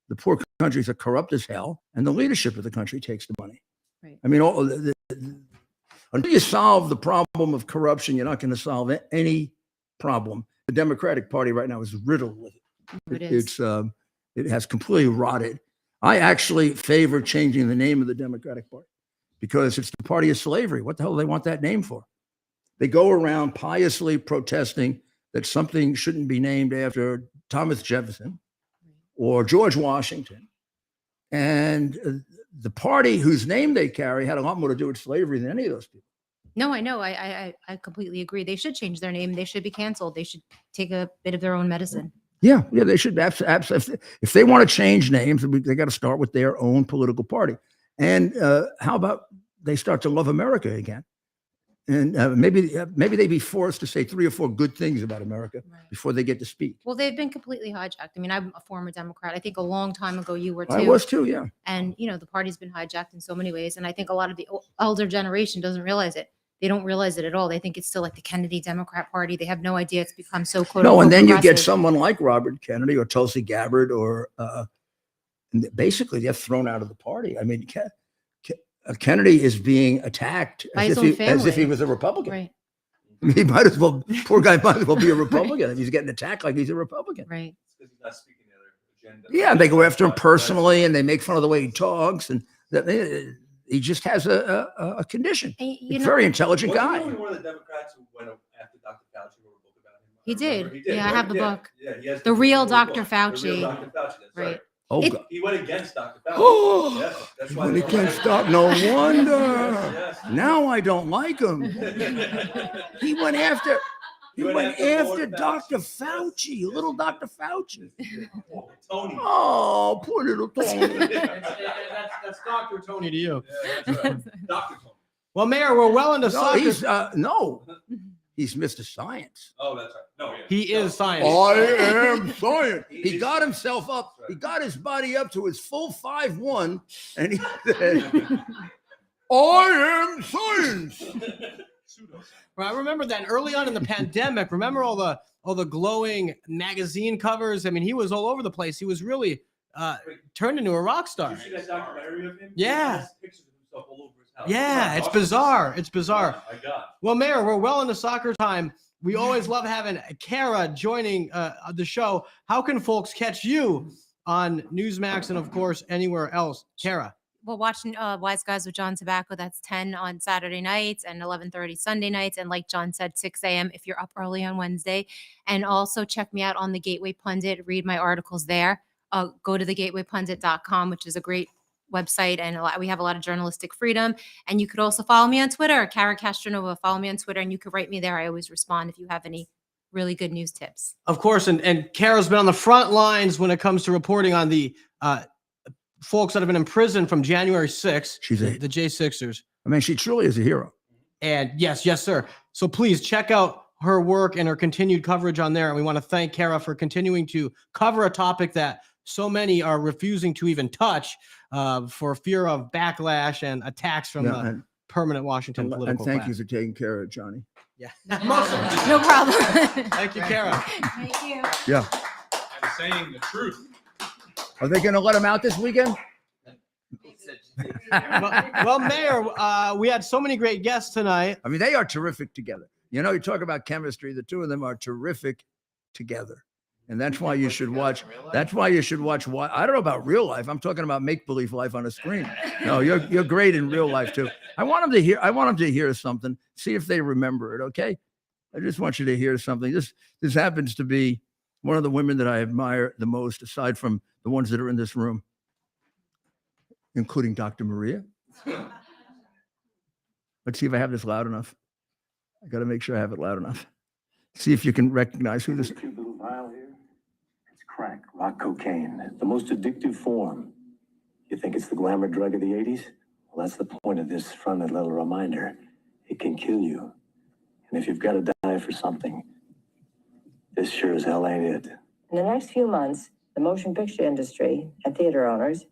A: the poor countries are corrupt as hell, and the leadership of the country takes the money.
H: Right.
A: I mean, until you solve the problem of corruption, you're not going to solve any problem. The Democratic Party right now is riddled with it.
H: It is.
A: It has completely rotted. I actually favor changing the name of the Democratic Party because it's the party of slavery. What the hell do they want that name for? They go around piously protesting that something shouldn't be named after Thomas Jefferson or George Washington. And the party whose name they carry had a lot more to do with slavery than any of those people.
H: No, I know. I completely agree. They should change their name. They should be canceled. They should take a bit of their own medicine.
A: Yeah, they should. Absolutely. If they want to change names, they got to start with their own political party. And how about they start to love America again? And maybe they'd be forced to say 3 or 4 good things about America
H: Right.
A: before they get to speak.
H: Well, they've been completely hijacked. I mean, I'm a former Democrat. I think a long time ago you were too.
A: I was too, yeah.
H: And, the party's been hijacked in so many ways. And I think a lot of the elder generation doesn't realize it. They don't realize it at all. They think it's still like the Kennedy Democrat Party. They have no idea it's become so quote
A: No,
H: unquote
A: and then you get
H: progressive.
A: someone like Robert Kennedy or Tulsi Gabbard, or and basically they're thrown out of the party. I mean, Kennedy is being attacked
H: By
A: as
H: his
A: if,
H: own
A: as if he
H: family.
A: was a Republican.
H: Right,
A: I mean, he might as well, poor guy might as well be a Republican if he's getting attacked like he's a Republican.
H: right.
C: It's 'cause he's not speaking their agenda.
A: Yeah, they go after him
C: But that's-
A: personally and they make fun of the way he talks, and he just has a condition.
H: And,
A: He's a very intelligent
C: Wasn't he
A: guy.
C: only one of the Democrats who went after Dr. Fauci wrote a book about him?
H: He
C: I remember
H: did.
C: he
H: Yeah, I
C: right?
H: have the
C: Yeah,
H: book.
C: Yeah, he has
H: The real
C: book.
H: Dr.
C: The real
H: Fauci.
C: Dr. Fauci, that's
H: Right.
C: right.
A: Oh,
H: It-
A: God.
C: He went against Dr. Fauci.
A: Oh,
C: Yes, that's
A: he
C: why
A: went
C: they don't
A: against
C: like
A: Doc.
C: him.
A: No wonder.
C: Yes.
A: Now I don't like him. He went after. He
C: He went
A: went
C: after
A: after
C: Lord
A: Dr.
C: Fauci.
A: Fauci,
C: Yes,
A: little
C: he
A: Dr. Fauci.
C: Oh, Tony.
A: Oh, poor little Tony.
E: That's Dr. Tony to you.
C: Yeah, that's right. Dr. Tony.
E: Well, Mayor, we're well into
A: No,
E: soccer.
A: he's no. He's Mr. Science.
C: Oh, that's right. No, yeah.
E: He is science.
A: I am science. He got himself up. He got his body up to his full 5'1", and he said, I am science.
E: Right, I remember that early on in the pandemic. Remember all the glowing magazine covers? I mean, he was all over the place. He was really turned into a rock star.
C: Did you see that documentary of him?
E: Yeah.
C: He has pictures of himself all over his house.
E: Yeah, it's
C: Awesome.
E: bizarre. It's bizarre.
C: I got.
E: Well, Mayor, we're well into soccer time. We always love having Kara joining the show. How can folks catch you on Newsmax and, of course, anywhere else? Kara.
H: Well, watching Wise Guys with John Tobacco, that's 10 on Saturday nights and 11:30 Sunday nights. And like John said, 6 a.m. if you're up early on Wednesday. And also check me out on the Gateway Pundit. Read my articles there. Go to thegatewaypundit.com, which is a great website. And we have a lot of journalistic freedom. And you could also follow me on Twitter, Kara Castronova. Follow me on Twitter and you could write me there. I always respond if you have any really good news tips.
E: Of course, and Kara's been on the front lines when it comes to reporting on the folks that have been in prison from January 6th,
A: She's
E: the J6ers.
A: I mean, she truly is a hero.
E: And yes, sir. So please check out her work and her continued coverage on there. And we want to thank Kara for continuing to cover a topic that so many are refusing to even touch for fear of backlash and attacks from the permanent Washington
A: And
E: political
A: thank you
E: class.
A: for taking care of Johnny.
E: Yeah.
H: No problem.
E: Thank you, Kara.
H: Thank you.
A: Yeah.
C: And saying the truth.
A: Are they going to let him out this weekend?
E: Well, Mayor, we had so many great guests tonight.
A: I mean, they are terrific together. You know, you talk about chemistry. The two of them are terrific together. And that's why you should watch. That's why you should watch. I don't know about real life. I'm talking about make-believe life on a screen. No, you're great in real life too. I want them to hear something. See if they remember it. Okay. I just want you to hear something. This happens to be one of the women that I admire the most, aside from the ones that are in this room, including Dr. Maria. Let's see if I have this loud enough. I got to make sure I have it loud enough. See if you can recognize who this is.
I: Cute little vial here. It's crack, rock cocaine, the most addictive form. You think it's the glamour drug of the 80s? Well, that's the point of this fronted little reminder. It can kill you. And if you've got to die for something, this sure as hell ain't it.
J: In the next few months, the motion picture industry and theater owners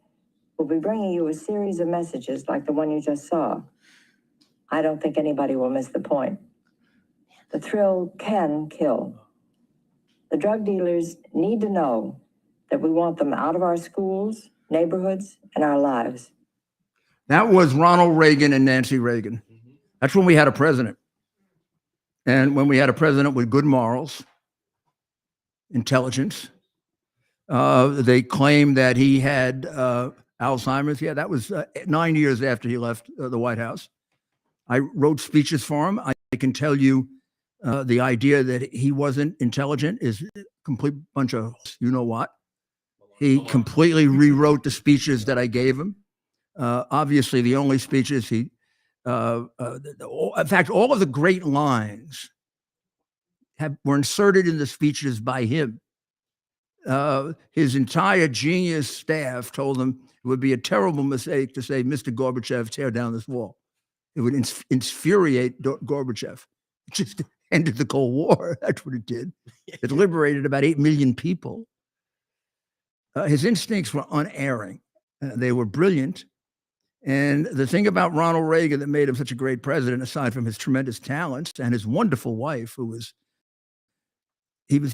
J: will be bringing you a series of messages like the one you just saw. I don't think anybody will miss the point. The thrill can kill. The drug dealers need to know that we want them out of our schools, neighborhoods, and our lives.
A: That was Ronald Reagan and Nancy Reagan. That's when we had a president. And when we had a president with good morals, intelligence, they claimed that he had Alzheimer's. Yeah, that was 9 years after he left the White House. I wrote speeches for him. I can tell you the idea that he wasn't intelligent is a complete bunch of you know what. He completely rewrote the speeches that I gave him. Obviously, the only speeches in fact, all of the great lines were inserted in the speeches by him. His entire genius staff told him it would be a terrible mistake to say, Mr. Gorbachev, tear down this wall. It would infuriate Gorbachev. It just ended the Cold War. That's what it did. It liberated about 8 million people. His instincts were unerring. They were brilliant. And the thing about Ronald Reagan that made him such a great president, aside from his tremendous talents and his wonderful wife, who was, he was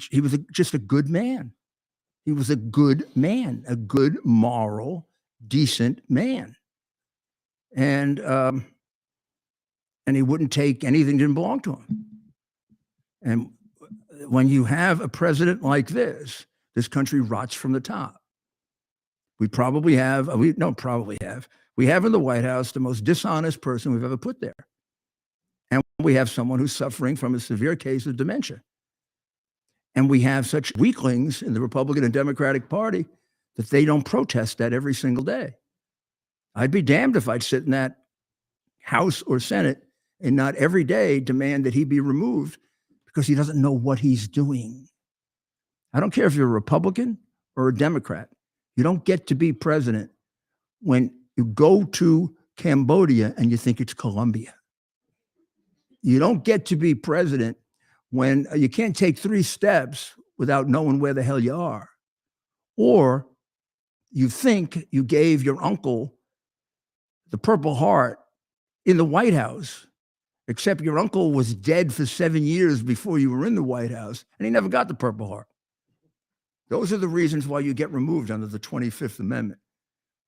A: just a good man. He was a good man, a good, moral, decent man. And he wouldn't take anything that didn't belong to him. And when you have a president like this country rots from the top. We have in the White House the most dishonest person we've ever put there. And we have someone who's suffering from a severe case of dementia. And we have such weaklings in the Republican and Democratic Party that they don't protest that every single day. I'd be damned if I'd sit in that House or Senate and not every day demand that he be removed because he doesn't know what he's doing. I don't care if you're a Republican or a Democrat. You don't get to be president when you go to Cambodia and you think it's Colombia. You don't get to be president when you can't take 3 steps without knowing where the hell you are. Or you think you gave your uncle the Purple Heart in the White House, except your uncle was dead for 7 years before you were in the White House, and he never got the Purple Heart. Those are the reasons why you get removed under the 25th Amendment.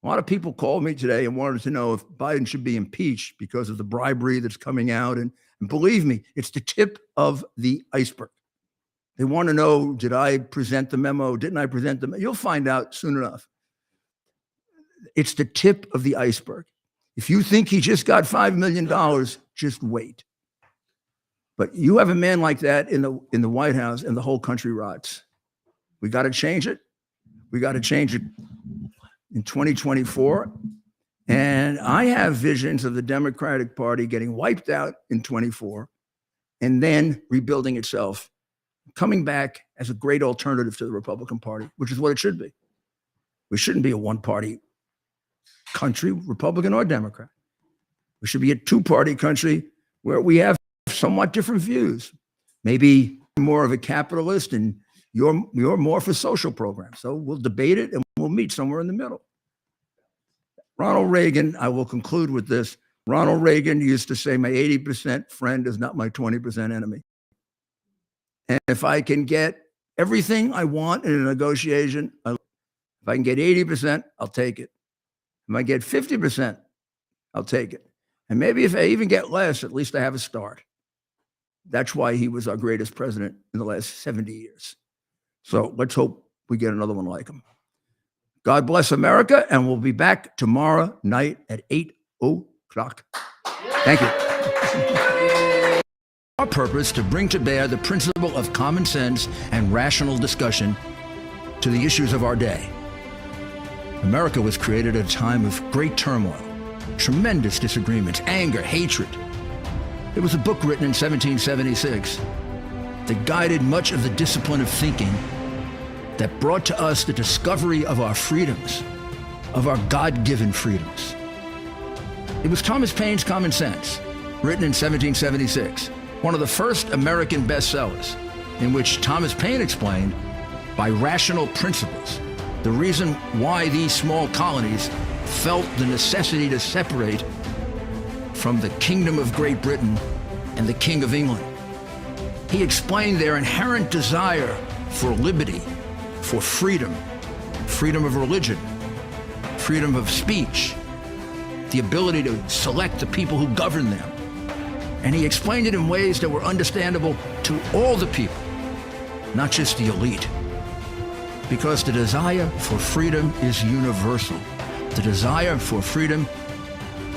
A: A lot of people called me today and wanted to know if Biden should be impeached because of the bribery that's coming out. And believe me, it's the tip of the iceberg. They want to know, did I present the memo? Didn't I present the memo? You'll find out soon enough. It's the tip of the iceberg. If you think he just got $5 million, just wait. But you have a man like that in the White House and the whole country rots. We got to change it. We got to change it in 2024. And I have visions of the Democratic Party getting wiped out in 24 and then rebuilding itself, coming back as a great alternative to the Republican Party, which is what it should be. We shouldn't be a one-party country, Republican or Democrat. We should be a 2-party country where we have somewhat different views. Maybe more of a capitalist and you're more for social programs. So we'll debate it and we'll meet somewhere in the middle. Ronald Reagan, I will conclude with this. Ronald Reagan used to say, my 80% friend is not my 20% enemy. And if I can get everything I want in a negotiation, if I can get 80%, I'll take it. If I get 50%, I'll take it. And maybe if I even get less, at least I have a start. That's why he was our greatest president in the last 70 years. So let's hope we get another one like him. God bless America, and we'll be back tomorrow night at 8:00. Thank you. Our purpose to bring to bear the principle of common sense and rational discussion to the issues of our day. America was created at a time of great turmoil, tremendous disagreements, anger, hatred. There was a book written in 1776 that guided much of the discipline of thinking that brought to us the discovery of our freedoms, of our God-given freedoms. It was Thomas Paine's Common Sense, written in 1776, one of the first American bestsellers, in which Thomas Paine explained, by rational principles, the reason why these small colonies felt the necessity to separate from the Kingdom of Great Britain and the King of England. He explained their inherent desire for liberty, for freedom, freedom of religion, freedom of speech, the ability to select the people who govern them. And he explained it in ways that were understandable to all the people, not just the elite. Because the desire for freedom is universal. The desire for freedom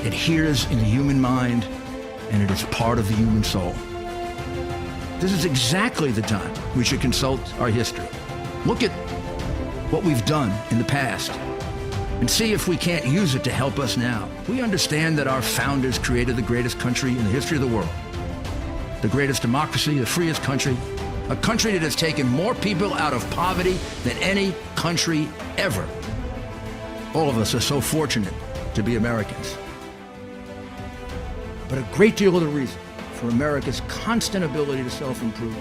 A: adheres in the human mind, and it is part of the human soul. This is exactly the time we should consult our history. Look at what we've done in the past and see if we can't use it to help us now. We understand that our founders created the greatest country in the history of the world, the greatest democracy, the freest country, a country that has taken more people out of poverty than any country ever. All of us are so fortunate to be Americans. But a great deal of the reason for America's constant ability to self-improve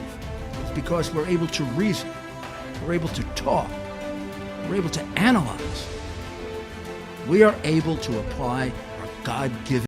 A: is because we're able to reason, we're able to talk, we're able to analyze. We are able to apply our God-given